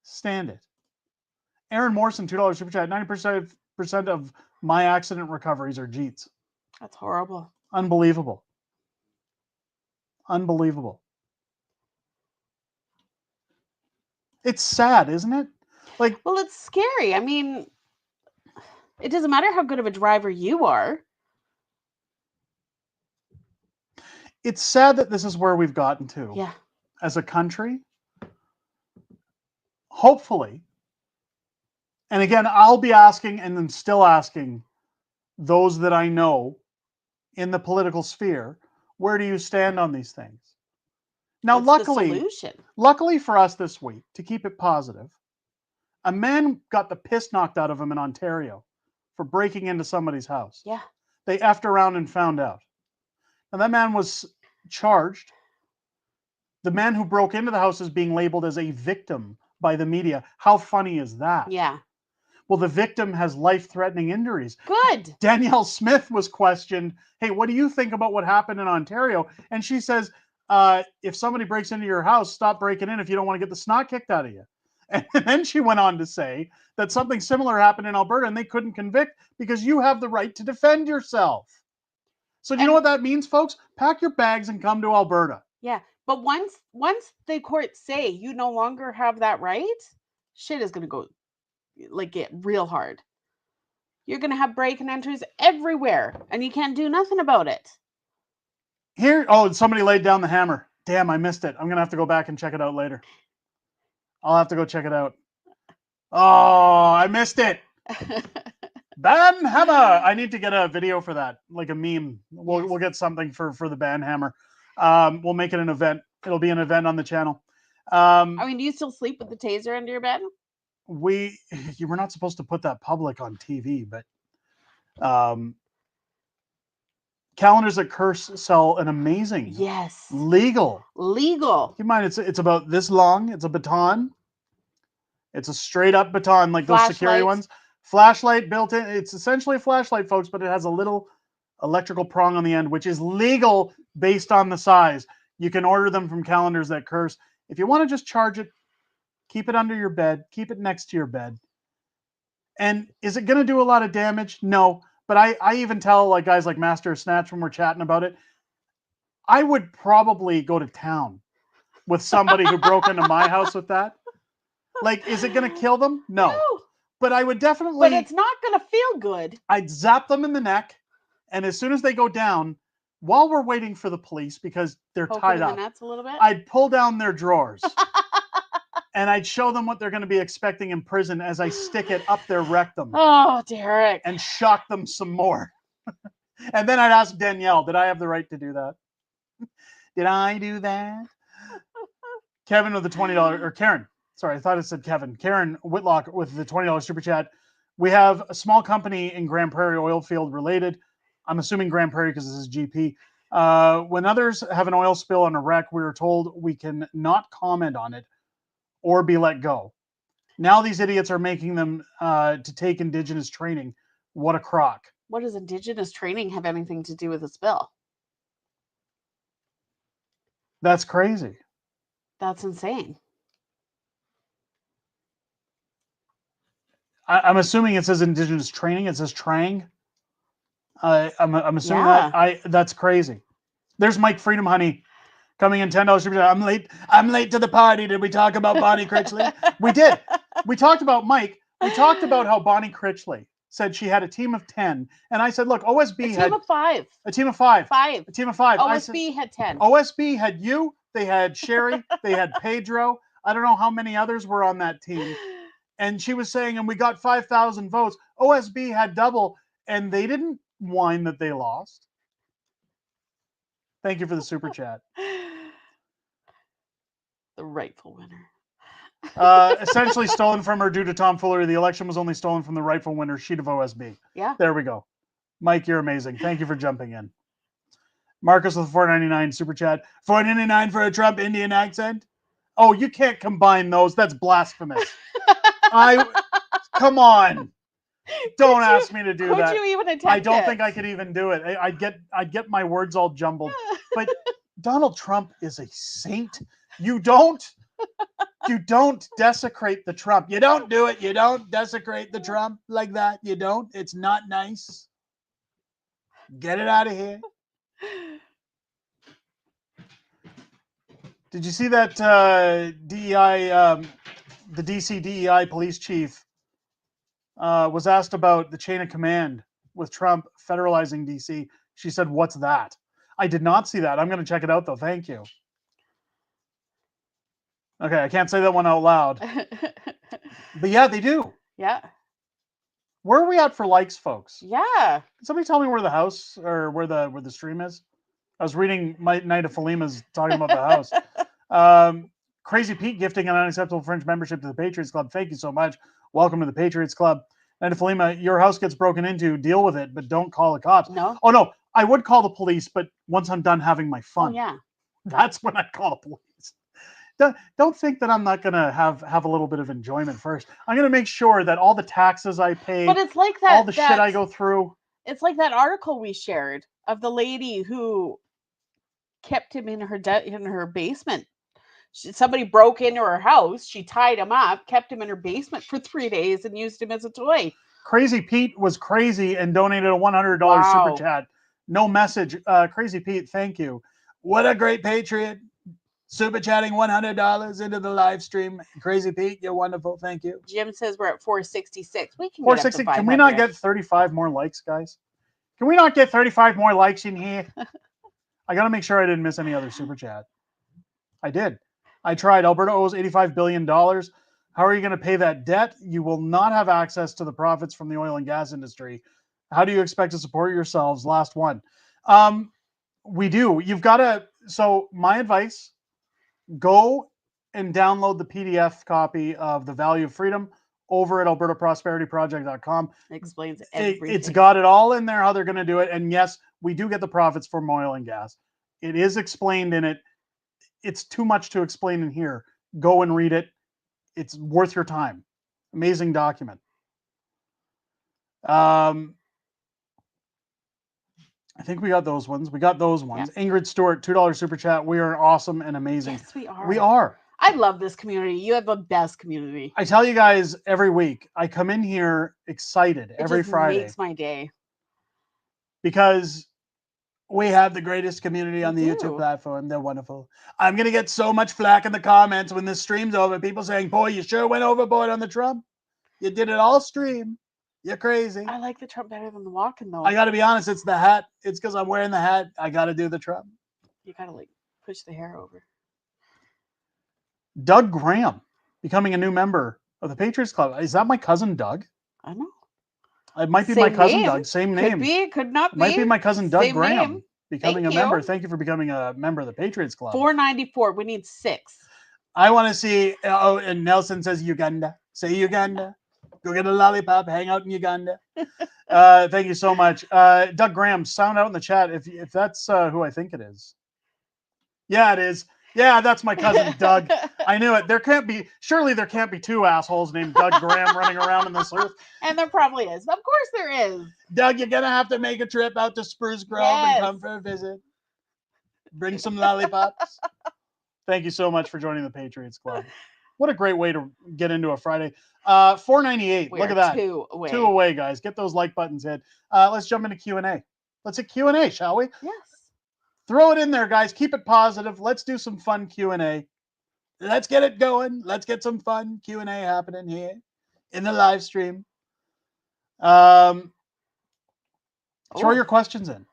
stand it. Aaron Morrison, $2 super chat. 90% of my accident recoveries are Jeets. That's horrible. Unbelievable. Unbelievable. It's sad, isn't it? Like, well, it's scary. I mean, it doesn't matter how good of a driver you are. It's sad that this is where we've gotten to. Yeah. As a country. Hopefully. And again, I'll be asking and then still asking those that I know in the political sphere, where do you stand on these things? Now, luckily for us this week, to keep it positive, a man got the piss knocked out of him in Ontario for breaking into somebody's house. Yeah. They effed around and found out. And that man was charged. The man who broke into the house is being labeled as a victim by the media. How funny is that? Yeah. Well, the victim has life-threatening injuries. Good. Danielle Smith was questioned, hey, what do you think about what happened in Ontario? And she says, if somebody breaks into your house, stop breaking in if you don't want to get the snot kicked out of you. And then she went on to say that something similar happened in Alberta and they couldn't convict because you have the right to defend yourself. So do you know what that means, folks? Pack your bags and come to Alberta. Yeah. But once the courts say you no longer have that right, shit is going to go get real hard. You're going to have break and enters everywhere and you can't do nothing about it. Here, oh, somebody laid down the hammer. Damn, I missed it. I'm going to have to go back and check it out later. I'll have to go check it out. Oh, I missed it. Ban hammer. I need to get a video for that, like a meme. We'll get something for the ban hammer. We'll make it an event. It'll be an event on the channel. I mean, do you still sleep with the taser under your bed? You were not supposed to put that public on TV, but Calendars That Curse sell an amazing legal. Keep in mind, it's about this long. It's a baton. It's a straight up baton, like those security ones. Flashlight built in. It's essentially a flashlight, folks, but it has a little electrical prong on the end, which is legal based on the size. You can order them from Calendars That Curse. If you want to just charge it, keep it under your bed, keep it next to your bed. And is it going to do a lot of damage? No. But I even tell guys like Master of Snatch when we're chatting about it, I would probably go to town with somebody who broke into my house with that. Is it going to kill them? No. But I would definitely... But it's not going to feel good. I'd zap them in the neck, and as soon as they go down, while we're waiting for the police, because they're tied up, a little bit. I'd pull down their drawers. And I'd show them what they're going to be expecting in prison as I stick it up their rectum. Oh, Derek. And shock them some more. And then I'd ask Danielle, did I have the right to do that? Did I do that? Kevin with the $20, or Karen. Sorry, I thought it said Kevin. Karen Whitlock with the $20 super chat. We have a small company in Grand Prairie oil field related. I'm assuming Grand Prairie because this is GP. When others have an oil spill on a wreck, we are told we can not comment on it or be let go. Now these idiots are making them to take Indigenous training. What a crock. What does Indigenous training have anything to do with a spill? That's crazy. That's insane. I'm assuming it says Indigenous training. It says Trang. I'm assuming that. That's crazy. There's Mike Freedom Honey coming in $10 super chat. I'm late to the party. Did we talk about Bonnie Critchley? We did. We talked about Mike. We talked about how Bonnie Critchley said she had a team of 10, and I said, look, OSB had a team of 5. A team of 5. 5. A team of 5. OSB had 10. OSB had you. They had Sherry. They had Pedro. I don't know how many others were on that team. And she was saying, and we got 5,000 votes. OSB had double, and they didn't whine that they lost. Thank you for the super chat. The rightful winner. Essentially stolen from her due to tomfoolery. The election was only stolen from the rightful winner, sheet of OSB. Yeah. There we go. Mike, you're amazing. Thank you for jumping in. Marcus with $4.99 super chat. $4.99 for a Trump Indian accent? Oh, you can't combine those. That's blasphemous. Come on. Don't ask me to do that. Could you even attempt I don't it? think I could even do it. I'd get my words all jumbled. But Donald Trump is a saint. You don't desecrate the Trump. You don't do it. You don't desecrate the Trump like that. You don't. It's not nice. Get it out of here. Did you see that DEI, the DC DEI police chief was asked about the chain of command with Trump federalizing DC? She said, "What's that?" I did not see that. I'm going to check it out, though. Thank you. Okay, I can't say that one out loud. But yeah, they do. Yeah. Where are we at for likes, folks? Yeah. Can somebody tell me where the house or where the stream is? I was reading my Night of Falima's talking about the house. Crazy Pete gifting an unacceptable Fringe membership to the Patriots Club. Thank you so much. Welcome to the Patriots Club. Night of Falima, your house gets broken into. Deal with it, but don't call the cops. No. Oh no, I would call the police, but once I'm done having my fun, yeah, that's when I call the police. Don't think that I'm not gonna have a little bit of enjoyment first. I'm gonna make sure that all the taxes I pay, but it's like that. All the shit I go through. It's like that article we shared of the lady who kept him in her basement. Somebody broke into her house. She tied him up, kept him in her basement for 3 days, and used him as a toy. Crazy Pete was crazy and donated a $100 super chat. No message. Crazy Pete, thank you. What a great patriot. Super chatting $100 into the live stream. Crazy Pete, you're wonderful. Thank you. Jim says we're at 466. We can 460. get up to 500. Can we not get 35 more likes, guys? Can we not get 35 more likes in here? I got to make sure I didn't miss any other super chat. I did. I tried. Alberta owes $85 billion. How are you going to pay that debt? You will not have access to the profits from the oil and gas industry. How do you expect to support yourselves? Last one. We do. You've got to. So my advice, go and download the PDF copy of The Value of Freedom over at albertaprosperityproject.com. Explains everything. It's got it all in there, how they're going to do it. And yes, we do get the profits from oil and gas. It is explained in it. It's too much to explain in here. Go and read it. It's worth your time. Amazing document. I think we got those ones. We got those ones. Yeah. Ingrid Stewart, $2 super chat. We are awesome and amazing. Yes, we are. We are. I love this community. You have the best community. I tell you guys every week, I come in here excited every Friday. It makes my day. Because we have the greatest community on the YouTube platform. They're wonderful. I'm going to get so much flack in the comments when this stream's over. People saying, boy, you sure went overboard on the Trump. You did it all stream. You're crazy. I like the Trump better than the walking, though. I got to be honest. It's the hat. It's because I'm wearing the hat. I got to do the Trump. You got to like push the hair over. Doug Graham becoming a new member of the Patriots Club. Is that my cousin Doug? I know. It might be my cousin Doug. Same name. Could be. Could not be. Might be my cousin Doug Graham name. becoming a member. Thank you for becoming a member of the Patriots Club. 494. We need 6. I want to see. Oh, and Nelson says Uganda. Say Uganda. Go get a lollipop. Hang out in Uganda. Thank you so much, Doug Graham. Sound out in the chat if that's who I think it is. Yeah, it is. Yeah, that's my cousin Doug. I knew it. Surely there can't be 2 assholes named Doug Graham running around in this earth. And there probably is. Of course there is. Doug, you're going to have to make a trip out to Spruce Grove and come for a visit. Bring some lollipops. Thank you so much for joining the Patriots Club. What a great way to get into a Friday. 498. Look at that. 2 away. 2 away, guys. Get those like buttons hit. Let's jump into Q&A. Let's hit Q&A, shall we? Yes. Throw it in there, guys. Keep it positive. Let's do some fun Q&A. Let's get it going. Let's get some fun Q&A happening here in the live stream. Throw your questions in.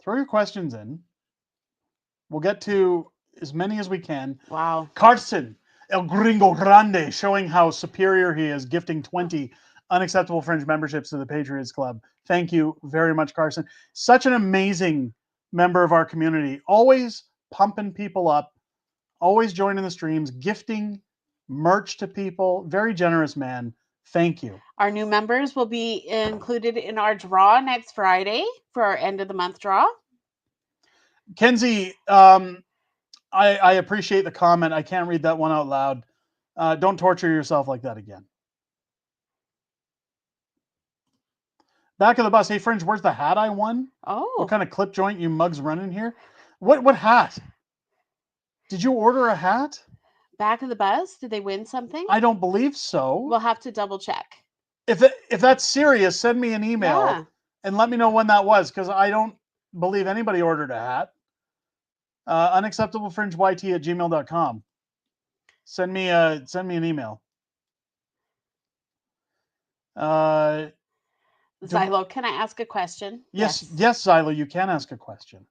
Throw your questions in. We'll get to as many as we can. Wow. Carson, El Gringo Grande, showing how superior he is, gifting 20 unacceptable Fringe memberships to the Patriots Club. Thank you very much, Carson. Such an amazing member of our community. Always pumping people up. Always joining the streams, gifting merch to people. Very generous man. Thank you. Our new members will be included in our draw next Friday for our end of the month draw. Kenzie, I appreciate the comment. I can't read that one out loud. Don't torture yourself like that again. Back of the bus. Hey, Fringe, where's the hat I won? Oh. What kind of clip joint you mugs running here? What hat? Did you order a hat? Back of the bus? Did they win something? I don't believe so. We'll have to double check. If that's serious, send me an email and let me know when that was, because I don't believe anybody ordered a hat. Unacceptablefringeyt@gmail.com. Send me an email. Xylo, can I ask a question? Yes, Xylo, you can ask a question.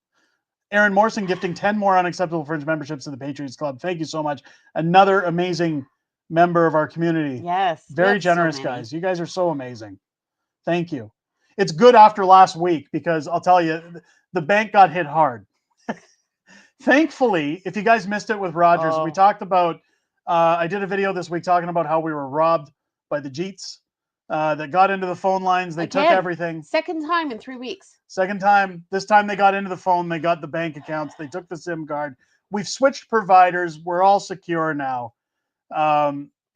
Aaron Morrison gifting 10 more Unacceptable Fringe memberships to the Patriots Club. Thank you so much. Another amazing member of our community. Yes. Very generous, guys. You guys are so amazing. Thank you. It's good after last week because I'll tell you, the bank got hit hard. Thankfully, if you guys missed it with Rogers, we talked about, I did a video this week talking about how we were robbed by the Jeets that got into the phone lines. They took everything. Second time in 3 weeks. Second time. This time they got into the phone. They got the bank accounts. They took the SIM card. We've switched providers. We're all secure now.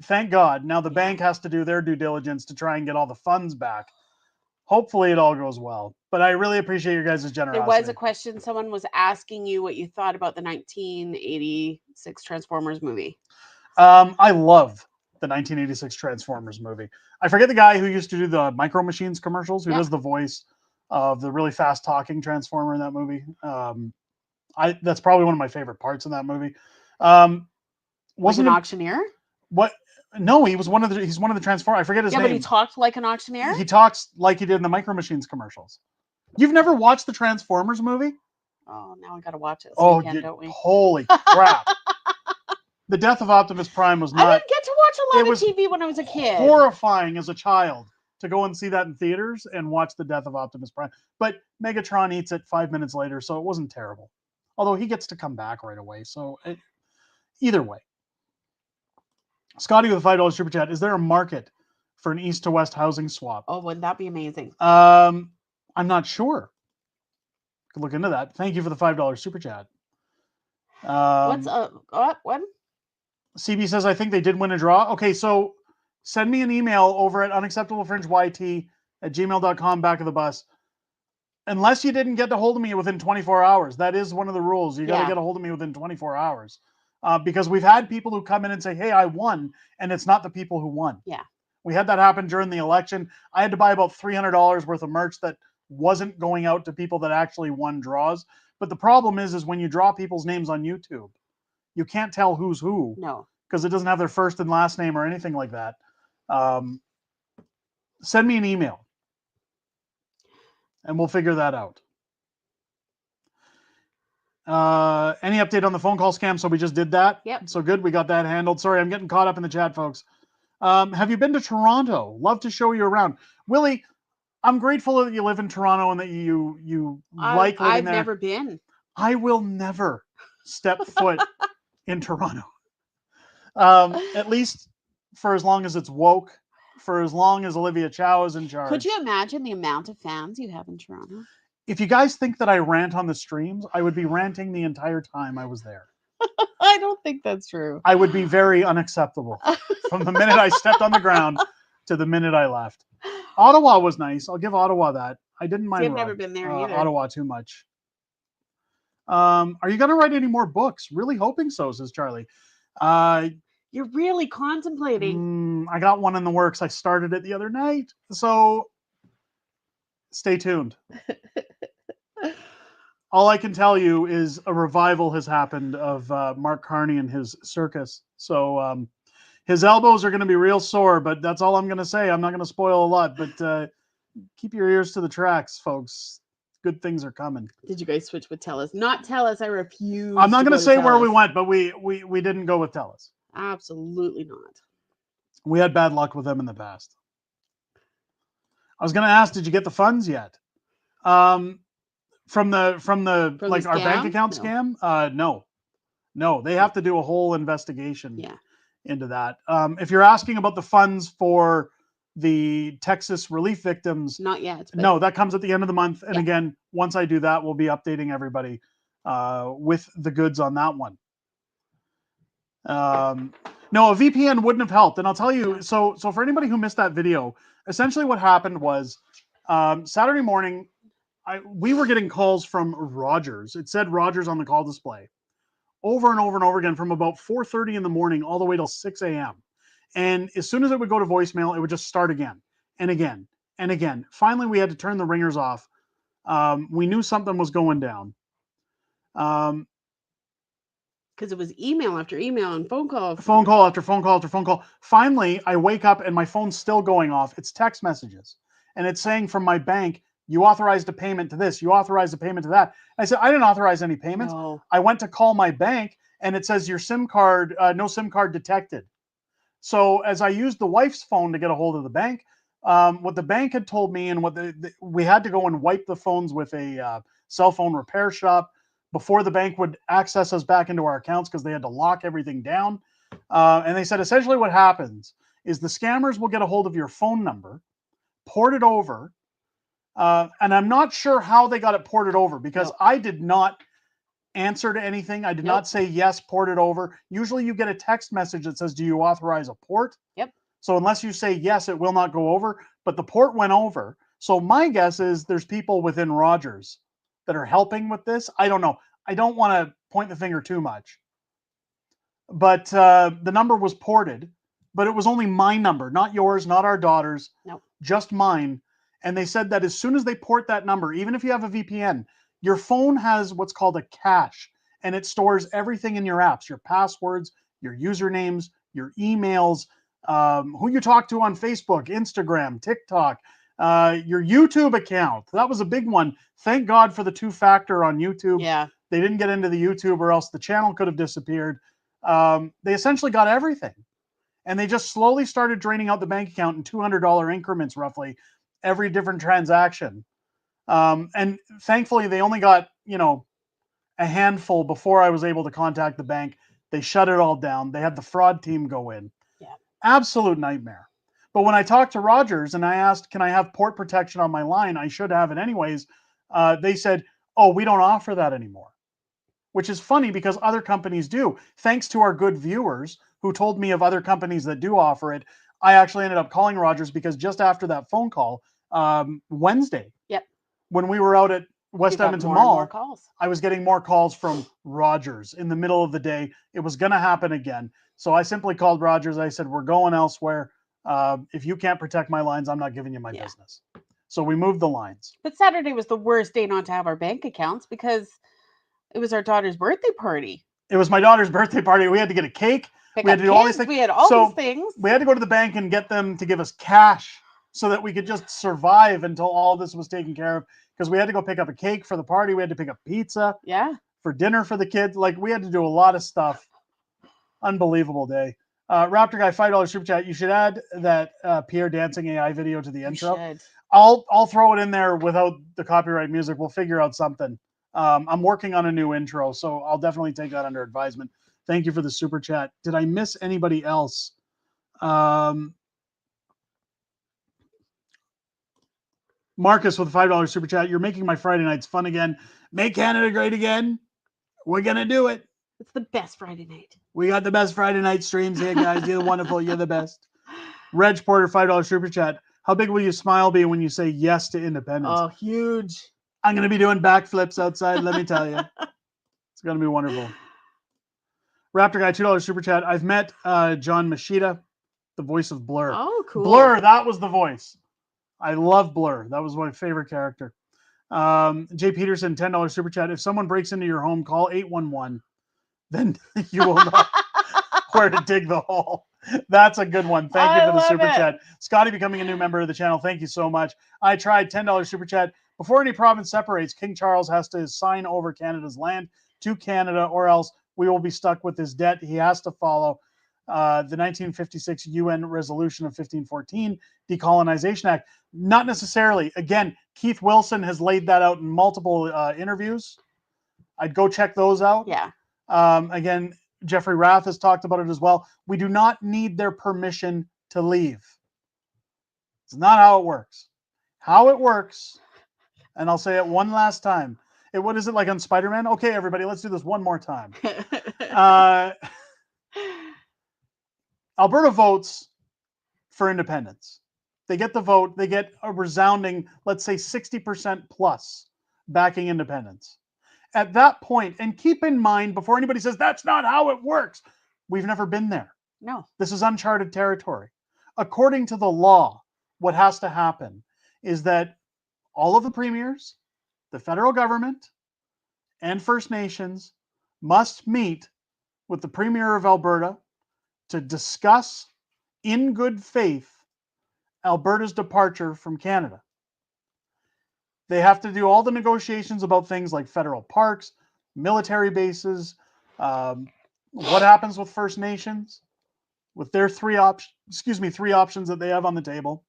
Thank God. Now the bank has to do their due diligence to try and get all the funds back. Hopefully it all goes well. But I really appreciate your guys' generosity. There was a question. Someone was asking you what you thought about the 1986 Transformers movie. I love the 1986 Transformers movie. I forget the guy who used to do the Micro Machines commercials, who does the voice of the really fast talking Transformer in that movie. That's probably one of my favorite parts in that movie. Wasn't an auctioneer? What? No, he's one of the Transformers. I forget his name. Yeah, but he talked like an auctioneer? He talks like he did in the Micro Machines commercials. You've never watched the Transformers movie? Oh, now I got to watch it. Weekend, don't we? Holy crap. The death of Optimus Prime was not... I didn't get to watch a lot of TV when I was a kid. Horrifying as a child to go and see that in theaters and watch the death of Optimus Prime. But Megatron eats it 5 minutes later, so it wasn't terrible. Although he gets to come back right away. So either way. Scotty with a $5 super chat. Is there a market for an east to west housing swap? Oh, wouldn't that be amazing? I'm not sure. Could look into that. Thank you for the $5 super chat. What's what? CB says, I think they did win a draw. Okay, so send me an email over at unacceptablefringeyt@gmail.com, back of the bus. Unless you didn't get a hold of me within 24 hours. That is one of the rules. You got to get a hold of me within 24 hours. Because we've had people who come in and say, hey, I won, and it's not the people who won. Yeah. We had that happen during the election. I had to buy about $300 worth of merch that wasn't going out to people that actually won draws. But the problem is when you draw people's names on YouTube, you can't tell who's who. No. Because it doesn't have their first and last name or anything like that. Send me an email. And we'll figure that out. Any update on the phone call scam? So we just did that. Yep. So good. We got that handled. Sorry, I'm getting caught up in the chat, folks. Have you been to Toronto? Love to show you around. Willie, I'm grateful that you live in Toronto and that you like living there. I've never been. I will never step foot in Toronto. At least for as long as it's woke, for as long as Olivia Chow is in charge. Could you imagine the amount of fans you have in Toronto? If you guys think that I rant on the streams, I would be ranting the entire time I was there. I don't think that's true. I would be very unacceptable from the minute I stepped on the ground to the minute I left. Ottawa was nice. I'll give Ottawa that. I didn't mind. I've never been there either. Ottawa too much. Are you going to write any more books? Really hoping so, says Charlie. You're really contemplating. I got one in the works. I started it the other night. So stay tuned. All I can tell you is a revival has happened of Mark Carney and his circus. So his elbows are going to be real sore, but that's all I'm going to say. I'm not going to spoil a lot, but keep your ears to the tracks, folks. Good things are coming. Did you guys switch with TELUS? Not TELUS. I refuse. I'm not going to say where we TELUS. went, but we didn't go with TELUS. Absolutely not. We had bad luck with them in the past. I was going to ask, did you get the funds yet? From the like our bank account scam? No, they have to do a whole investigation into that. If you're asking about the funds for the Texas relief victims, not yet. No, that comes at the end of the month. And again, once I do that, we'll be updating everybody with the goods on that one. No, a VPN wouldn't have helped. And I'll tell you, so for anybody who missed that video, essentially what happened was Saturday morning, we were getting calls from Rogers. It said Rogers on the call display over and over and over again from about 4:30 in the morning all the way till 6 a.m. And as soon as it would go to voicemail, it would just start again and again and again. Finally, we had to turn the ringers off. We knew something was going down. Because it was email after email and phone call. Phone call after phone call after phone call. Finally, I wake up and my phone's still going off. It's text messages. And it's saying from my bank, you authorized a payment to this. You authorized a payment to that. I said, I didn't authorize any payments. No. I went to call my bank and it says your SIM card, no SIM card detected. So as I used the wife's phone to get a hold of the bank, what the bank had told me and what we had to go and wipe the phones with a cell phone repair shop before the bank would access us back into our accounts because they had to lock everything down. And they said essentially what happens is the scammers will get a hold of your phone number, port it over, and I'm not sure how they got it ported over because I did not answer to anything. I did not say yes, port it over. Usually you get a text message that says, do you authorize a port? Yep. So unless you say yes, it will not go over, but the port went over. So my guess is there's people within Rogers that are helping with this. I don't know. I don't want to point the finger too much, but the number was ported, but it was only my number, not yours, not our daughter's, just mine. And they said that as soon as they port that number, even if you have a VPN, your phone has what's called a cache, and it stores everything in your apps, your passwords, your usernames, your emails, who you talk to on Facebook, Instagram, TikTok, your YouTube account. That was a big one. Thank God for the two-factor on YouTube. Yeah. They didn't get into the YouTube or else the channel could have disappeared. They essentially got everything. And they just slowly started draining out the bank account in $200 increments, roughly, every different transaction. And thankfully, they only got, a handful before I was able to contact the bank. They shut it all down. They had the fraud team go in. Yeah. Absolute nightmare. But when I talked to Rogers and I asked, can I have port protection on my line? I should have it anyways. They said, oh, we don't offer that anymore. Which is funny because other companies do. Thanks to our good viewers who told me of other companies that do offer it, I actually ended up calling Rogers because just after that phone call, Wednesday, when we were out at West Edmonton Mall, I was getting more calls from Rogers in the middle of the day. It was going to happen again. So I simply called Rogers. I said, we're going elsewhere. If you can't protect my lines, I'm not giving you my business. So we moved the lines. But Saturday was the worst day not to have our bank accounts because it was our daughter's birthday party. It was my daughter's birthday party. We had to get a cake. We had to do all these things. We had all these things. We had to go to the bank and get them to give us cash so that we could just survive until all this was taken care of. Because we had to go pick up a cake for the party. We had to pick up pizza for dinner for the kids. Like, we had to do a lot of stuff. Unbelievable day. Raptor Guy, $5 super chat. You should add that Pierre dancing AI video to the intro. Should. I'll throw it in there without the copyright music. We'll figure out something. I'm working on a new intro, so I'll definitely take that under advisement. Thank you for the super chat. Did I miss anybody else? Marcus with a $5 super chat. You're making my Friday nights fun again. Make Canada great again. We're going to do it. It's the best Friday night. We got the best Friday night streams here, guys. You're wonderful. You're the best. Reg Porter, $5 super chat. How big will your smile be when you say yes to independence? Oh, huge. I'm going to be doing backflips outside, let me tell you. It's going to be wonderful. Raptor Guy, $2 super chat. I've met John Machida, the voice of Blur. Oh, cool. Blur, that was the voice. I love Blur. That was my favorite character. Jay Peterson, $10 super chat. If someone breaks into your home, call 811. Then you will know where to dig the hole. That's a good one. Thank you for the super chat. Scotty becoming a new member of the channel. Thank you so much. I tried $10 super chat. Before any province separates, King Charles has to sign over Canada's land to Canada, or else we will be stuck with his debt. He has to follow the 1956 UN Resolution of 1514, Decolonization Act. Not necessarily. Again, Keith Wilson has laid that out in multiple interviews. I'd go check those out. Yeah. Again, Jeffrey Rath has talked about it as well. We do not need their permission to leave. It's not how it works. How it works, and I'll say it one last time. What is it like on Spider-Man? Okay, everybody, let's do this one more time. Alberta votes for independence. They get the vote. They get a resounding, let's say 60% plus backing independence. At that point, and keep in mind, before anybody says, that's not how it works, we've never been there. No. This is uncharted territory. According to the law, what has to happen is that all of the premiers, the federal government, and First Nations must meet with the Premier of Alberta to discuss in good faith Alberta's departure from Canada. They have to do all the negotiations about things like federal parks, military bases, what happens with First Nations, with their three options that they have on the table.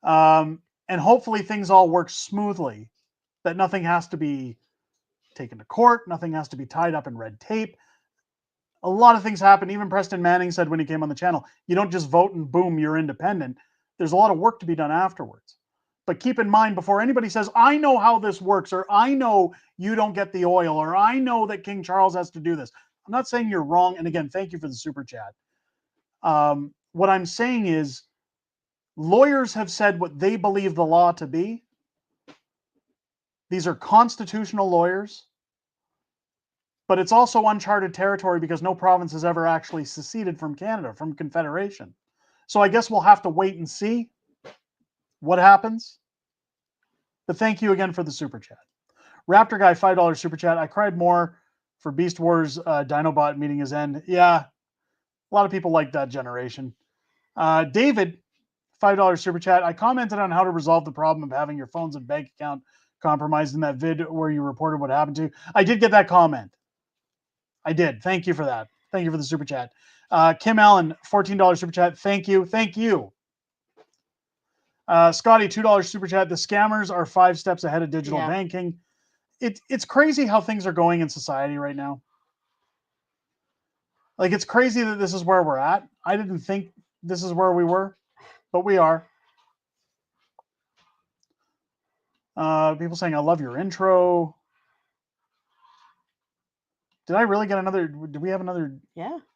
And hopefully things all work smoothly, that nothing has to be taken to court, nothing has to be tied up in red tape. A lot of things happen. Even Preston Manning said when he came on the channel, you don't just vote and boom, you're independent. There's a lot of work to be done afterwards. But keep in mind, before anybody says, I know how this works, or I know you don't get the oil, or I know that King Charles has to do this. I'm not saying you're wrong. And again, thank you for the super chat. What I'm saying is lawyers have said what they believe the law to be. These are constitutional lawyers. But it's also uncharted territory because no province has ever actually seceded from Canada, from Confederation. So I guess we'll have to wait and see what happens. But thank you again for the super chat. Raptor Guy, $5 super chat. I cried more for Beast Wars Dinobot meeting his end. Yeah, a lot of people like that generation. David, $5 super chat. I commented on how to resolve the problem of having your phones and bank account compromised in that vid where you reported what happened to you. I did get that comment. I did. Thank you for that. Thank you for the super chat. Kim Allen, $14 super chat. Thank you. Thank you. Scotty, $2 super chat. The scammers are 5 steps ahead of digital banking. It's crazy how things are going in society right now. Like, it's crazy that this is where we're at. I didn't think this is where we were, but we are. People saying, I love your intro. Did I really get another? Do we have another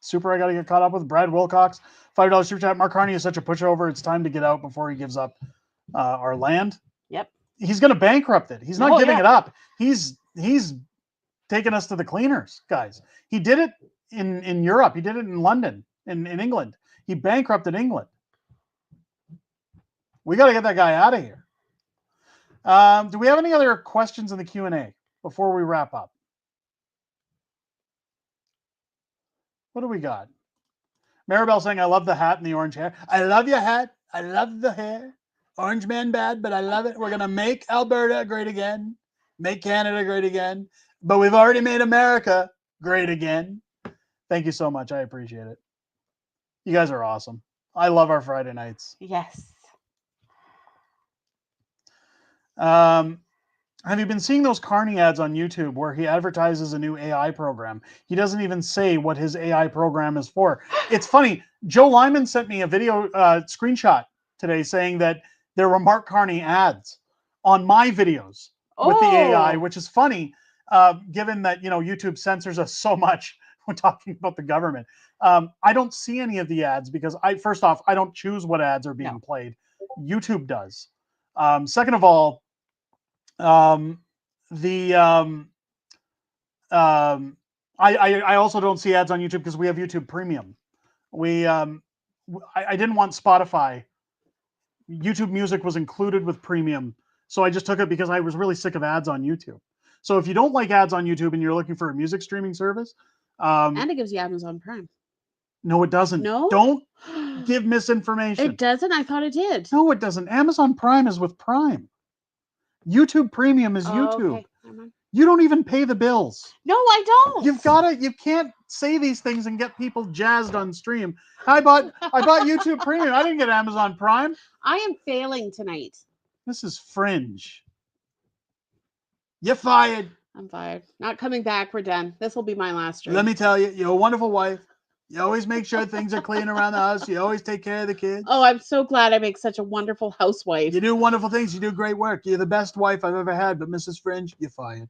super I got to get caught up with? Brad Wilcox, $5 super chat. Mark Carney is such a pushover. It's time to get out before he gives up our land. Yep. He's going to bankrupt it. He's not giving it up. He's taking us to the cleaners, guys. He did it in Europe. He did it in London, in England. He bankrupted England. We got to get that guy out of here. Do we have any other questions in the Q&A before we wrap up? What do we got? Maribel saying, I love the hat and the orange hair. I love your hat. I love the hair. Orange man bad, but I love it. We're going to make Alberta great again. Make Canada great again. But we've already made America great again. Thank you so much. I appreciate it. You guys are awesome. I love our Friday nights. Yes. Have you been seeing those Carney ads on YouTube where he advertises a new AI program? He doesn't even say what his AI program is for. It's funny. Joe Lyman sent me a video screenshot today saying that there were Mark Carney ads on my videos with the AI, which is funny, given that, YouTube censors us so much when talking about the government. I don't see any of the ads because first off, I don't choose what ads are being played. YouTube does. Second of all, I also don't see ads on YouTube because we have YouTube Premium. I didn't want Spotify. YouTube Music was included with Premium, so I just took it because I was really sick of ads on YouTube. So if you don't like ads on YouTube and you're looking for a music streaming service, and it gives you Amazon Prime. No, it doesn't. No, don't give misinformation. It doesn't. I thought it did. No, it doesn't. Amazon Prime is with Prime. YouTube Premium is YouTube. Okay. You don't even pay the bills. No, I don't. You can't say these things and get people jazzed on stream. I bought YouTube Premium. I didn't get Amazon Prime. I am failing tonight. This is Fringe. You're fired. I'm fired. Not coming back. We're done. This will be my last stream. Let me tell you, you're a wonderful wife. You always make sure things are clean around the house. You always take care of the kids. Oh, I'm so glad I make such a wonderful housewife. You do wonderful things. You do great work. You're the best wife I've ever had. But Mrs. Fringe, you're fired.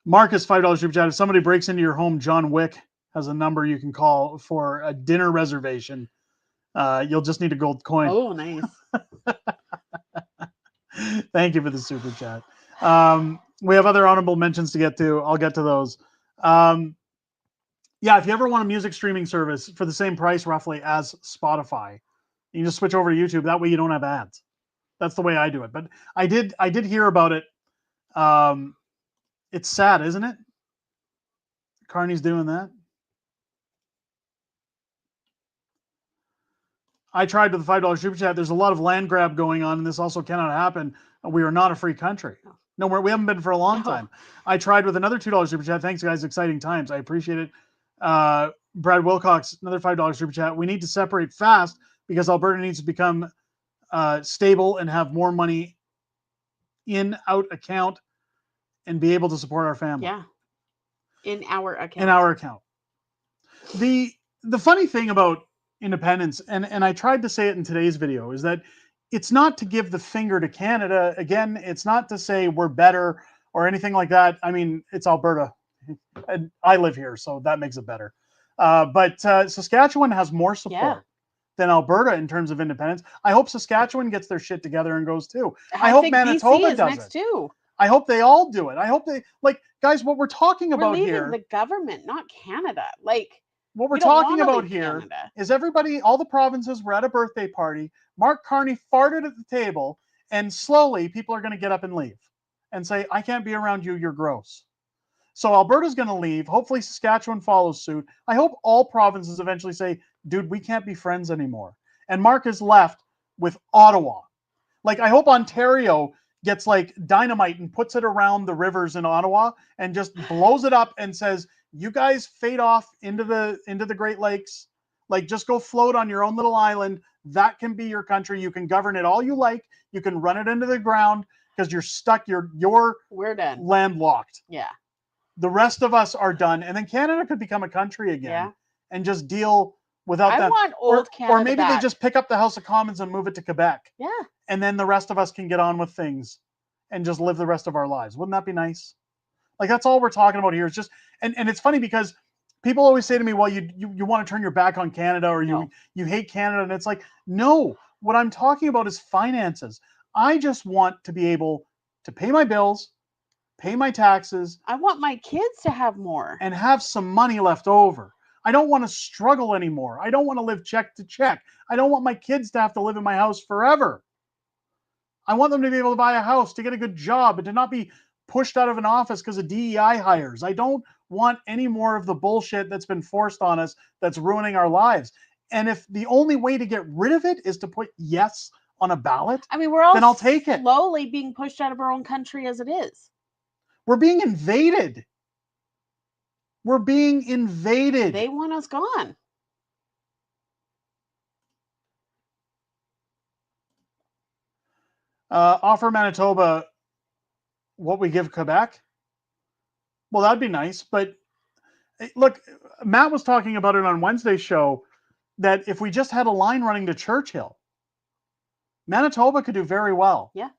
Marcus, $5 super chat. If somebody breaks into your home, John Wick has a number you can call for a dinner reservation. You'll just need a gold coin. Oh, nice. Thank you for the super chat. We have other honorable mentions to get to. I'll get to those. Yeah, if you ever want a music streaming service for the same price roughly as Spotify, you just switch over to YouTube. That way you don't have ads. That's the way I do it. But I did hear about it. It's sad, isn't it? Carney's doing that. I tried with the $5 super chat. There's a lot of land grab going on, and this also cannot happen. We are not a free country. No, we haven't been for a long time. I tried with another $2 super chat. Thanks, guys. Exciting times. I appreciate it. Brad Wilcox, another $5 super chat. We need to separate fast because Alberta needs to become stable and have more money in-out account and be able to support our family. Yeah. In our account. In our account. The funny thing about independence, and I tried to say it in today's video, is that it's not to give the finger to Canada. Again, it's not to say we're better or anything like that. I mean, it's Alberta. And I live here, so that makes it better. But Saskatchewan has more support than Alberta in terms of independence. I hope Saskatchewan gets their shit together and goes too. I hope Manitoba does it. Too. I hope they all do it. I hope they, like, guys, what we're talking about here. The government, not Canada. Like, what we're talking about here is everybody, all the provinces were at a birthday party. Mark Carney farted at the table, and slowly people are going to get up and leave and say, I can't be around you. You're gross. So Alberta's going to leave. Hopefully Saskatchewan follows suit. I hope all provinces eventually say, dude, we can't be friends anymore. And Mark is left with Ottawa. Like, I hope Ontario gets like dynamite and puts it around the rivers in Ottawa and just blows it up and says, you guys fade off into the Great Lakes. Like, just go float on your own little island. That can be your country. You can govern it all you like. You can run it into the ground because you're stuck. We're done. Landlocked. Yeah. The rest of us are done. And then Canada could become a country again and just deal without that. I want old Canada or maybe back. they just pick up the House of Commons and move it to Quebec. Yeah. And then the rest of us can get on with things and just live the rest of our lives. Wouldn't that be nice? Like, that's all we're talking about here. Is just, and it's funny because people always say to me, well, you want to turn your back on Canada, or you hate Canada. And it's like, no, what I'm talking about is finances. I just want to be able to pay my bills, pay my taxes. I want my kids to have more. And have some money left over. I don't want to struggle anymore. I don't want to live check to check. I don't want my kids to have to live in my house forever. I want them to be able to buy a house, to get a good job, and to not be pushed out of an office because of DEI hires. I don't want any more of the bullshit that's been forced on us that's ruining our lives. And if the only way to get rid of it is to put yes on a ballot, I mean, we're all then I'll take it. Slowly being pushed out of our own country as it is. We're being invaded. We're being invaded. They want us gone. Offer Manitoba what we give Quebec. Well, that'd be nice. But look, Matt was talking about it on Wednesday's show, that if we just had a line running to Churchill, Manitoba could do very well. Yeah.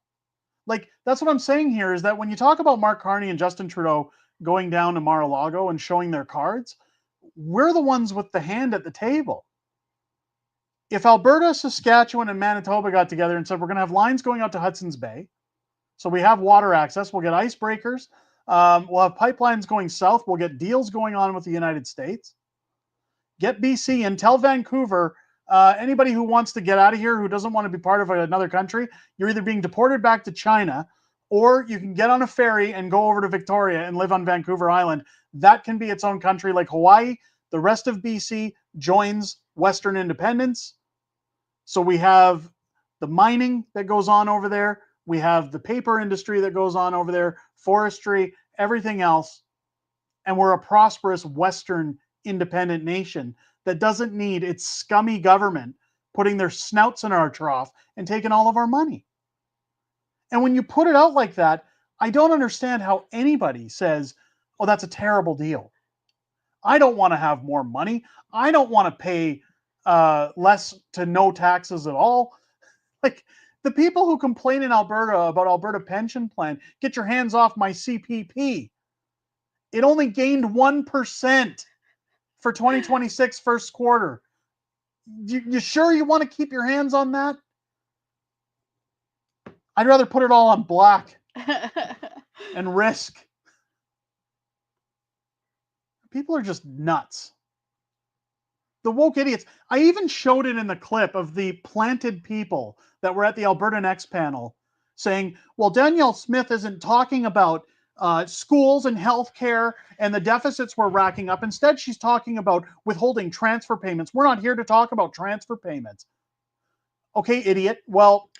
Like, that's what I'm saying here, is that when you talk about Mark Carney and Justin Trudeau going down to Mar-a-Lago and showing their cards, we're the ones with the hand at the table. If Alberta, Saskatchewan, and Manitoba got together and said, we're going to have lines going out to Hudson's Bay, So we have water access. We'll get icebreakers. We'll have pipelines going south. We'll get deals going on with the United States. Get BC and tell Vancouver, anybody who wants to get out of here, who doesn't want to be part of another country, you're either being deported back to China, or you can get on a ferry and go over to Victoria and live on Vancouver Island. That can be its own country like Hawaii. The rest of BC joins Western independence. So we have the mining that goes on over there. We have the paper industry that goes on over there, forestry, everything else. And we're a prosperous Western independent nation that doesn't need its scummy government putting their snouts in our trough and taking all of our money. And when you put it out like that, I don't understand how anybody says, oh, that's a terrible deal. I don't want to have more money. I don't want to pay less to no taxes at all. Like, the people who complain in Alberta about Alberta pension plan, get your hands off my CPP. It only gained 1% for 2026 first quarter. You sure you want to keep your hands on that? I'd rather put it all on black and risk. People are just nuts. The woke idiots. I even showed it in the clip of the planted people that were at the Alberta Next panel saying, well, Danielle Smith isn't talking about schools and healthcare and the deficits we're racking up. Instead, she's talking about withholding transfer payments. We're not here to talk about transfer payments. Okay, idiot. Well,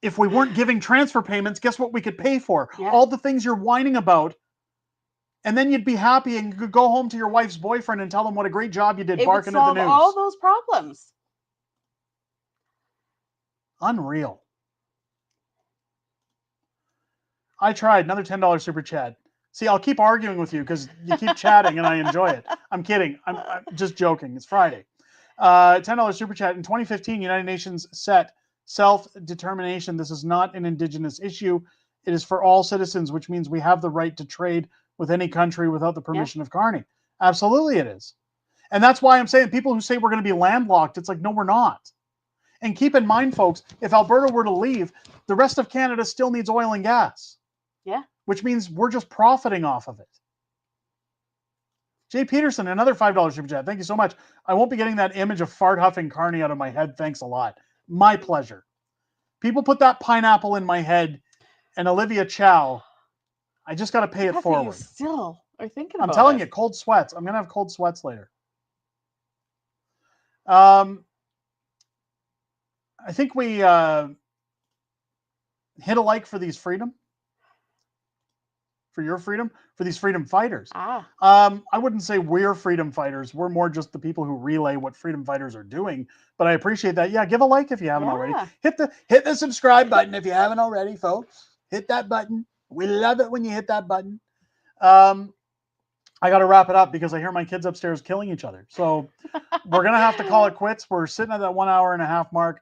if we weren't giving transfer payments, guess what we could pay for? Yeah. All the things you're whining about. And then you'd be happy and you could go home to your wife's boyfriend and tell them what a great job you did barking at the news. All those problems. Unreal. I tried. Another $10 super chat. See, I'll keep arguing with you because you keep chatting and I enjoy it. I'm kidding. I'm just joking. It's Friday. $10 super chat. In 2015, United Nations set self-determination. This is not an Indigenous issue. It is for all citizens, which means we have the right to trade with any country without the permission of Carney. Absolutely it is. And that's why I'm saying people who say we're going to be landlocked, it's like, no, we're not. And keep in mind, folks, if Alberta were to leave, the rest of Canada still needs oil and gas. Yeah. Which means we're just profiting off of it. Jay Peterson, another $5 super chat. Thank you so much. I won't be getting that image of fart huffing Carney out of my head. Thanks a lot. My pleasure. People put that pineapple in my head and Olivia Chow. I just got to pay it forward. You still are thinking about I'm telling it. you, cold sweats. I'm going to have cold sweats later. I think we hit a like for these freedom. For your freedom. For these freedom fighters. I wouldn't say we're freedom fighters. We're more just the people who relay what freedom fighters are doing. But I appreciate that. Yeah, give a like if you haven't already. Hit the subscribe button if you haven't already, folks. Hit that button. We love it when you hit that button. I got to wrap it up because I hear my kids upstairs killing each other. So we're going to have to call it quits. We're sitting at that 1 hour and a half mark.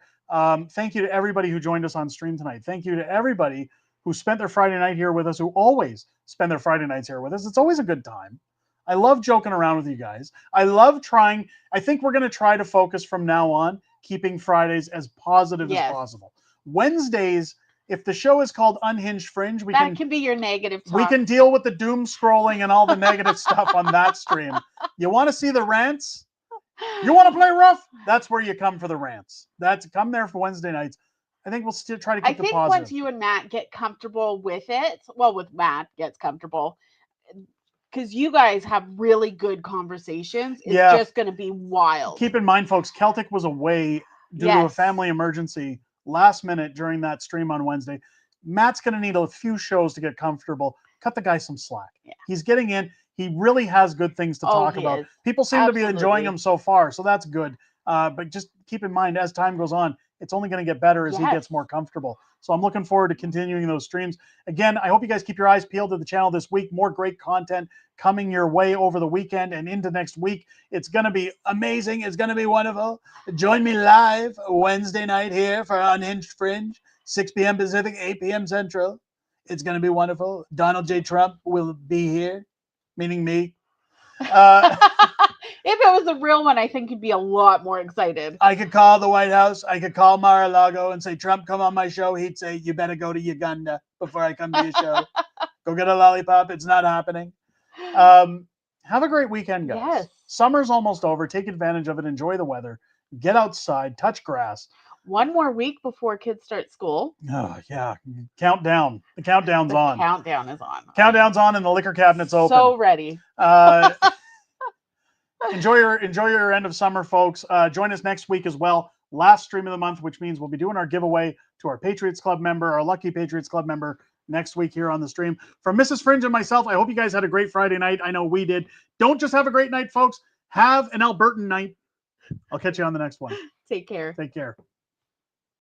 Thank you to everybody who joined us on stream tonight. Thank you to everybody who spent their Friday night here with us, who always spend their Friday nights here with us. It's always a good time. I love joking around with you guys. I love trying. I think we're going to try to focus from now on, keeping Fridays as positive as possible. Wednesdays, if the show is called Unhinged Fringe, that can be your negative talk. We can deal with the doom scrolling and all the negative stuff on that stream. You want to see the rants? You want to play rough? That's where you come for the rants. Come there for Wednesday nights. I think we'll still try to keep the positive. I think once you and Matt get comfortable with it, well, with Matt gets comfortable, because you guys have really good conversations, it's just going to be wild. Keep in mind, folks, Celtic was away due to a family emergency last minute during that stream on Wednesday. Matt's going to need a few shows to get comfortable. Cut the guy some slack. Yeah. He's getting in. He really has good things to talk about. People seem to be enjoying him so far, so that's good. But just keep in mind, as time goes on, it's only going to get better as he gets more comfortable. So I'm looking forward to continuing those streams. Again, I hope you guys keep your eyes peeled to the channel this week. More great content coming your way over the weekend and into next week. It's going to be amazing. It's going to be wonderful. Join me live Wednesday night here for Unhinged Fringe, 6 p.m. Pacific, 8 p.m. Central. It's going to be wonderful. Donald J. Trump will be here, meaning me. If it was a real one, I think you'd be a lot more excited. I could call the White House. I could call Mar-a-Lago and say, Trump, come on my show. He'd say, you better go to Uganda before I come to your show. Go get a lollipop. It's not happening. Have a great weekend, guys. Yes. Summer's almost over. Take advantage of it. Enjoy the weather. Get outside. Touch grass. One more week before kids start school. Oh, yeah. Countdown. The countdown's on. Countdown is on. Countdown's on and the liquor cabinet's open. So ready. Enjoy your end of summer, folks. Join us next week as well. Last stream of the month, which means we'll be doing our giveaway to our Patriots Club member, our lucky Patriots Club member, next week here on the stream. From Mrs. Fringe and myself, I hope you guys had a great Friday night. I know we did. Don't just have a great night, folks. Have an Albertan night. I'll catch you on the next one. Take care. Take care.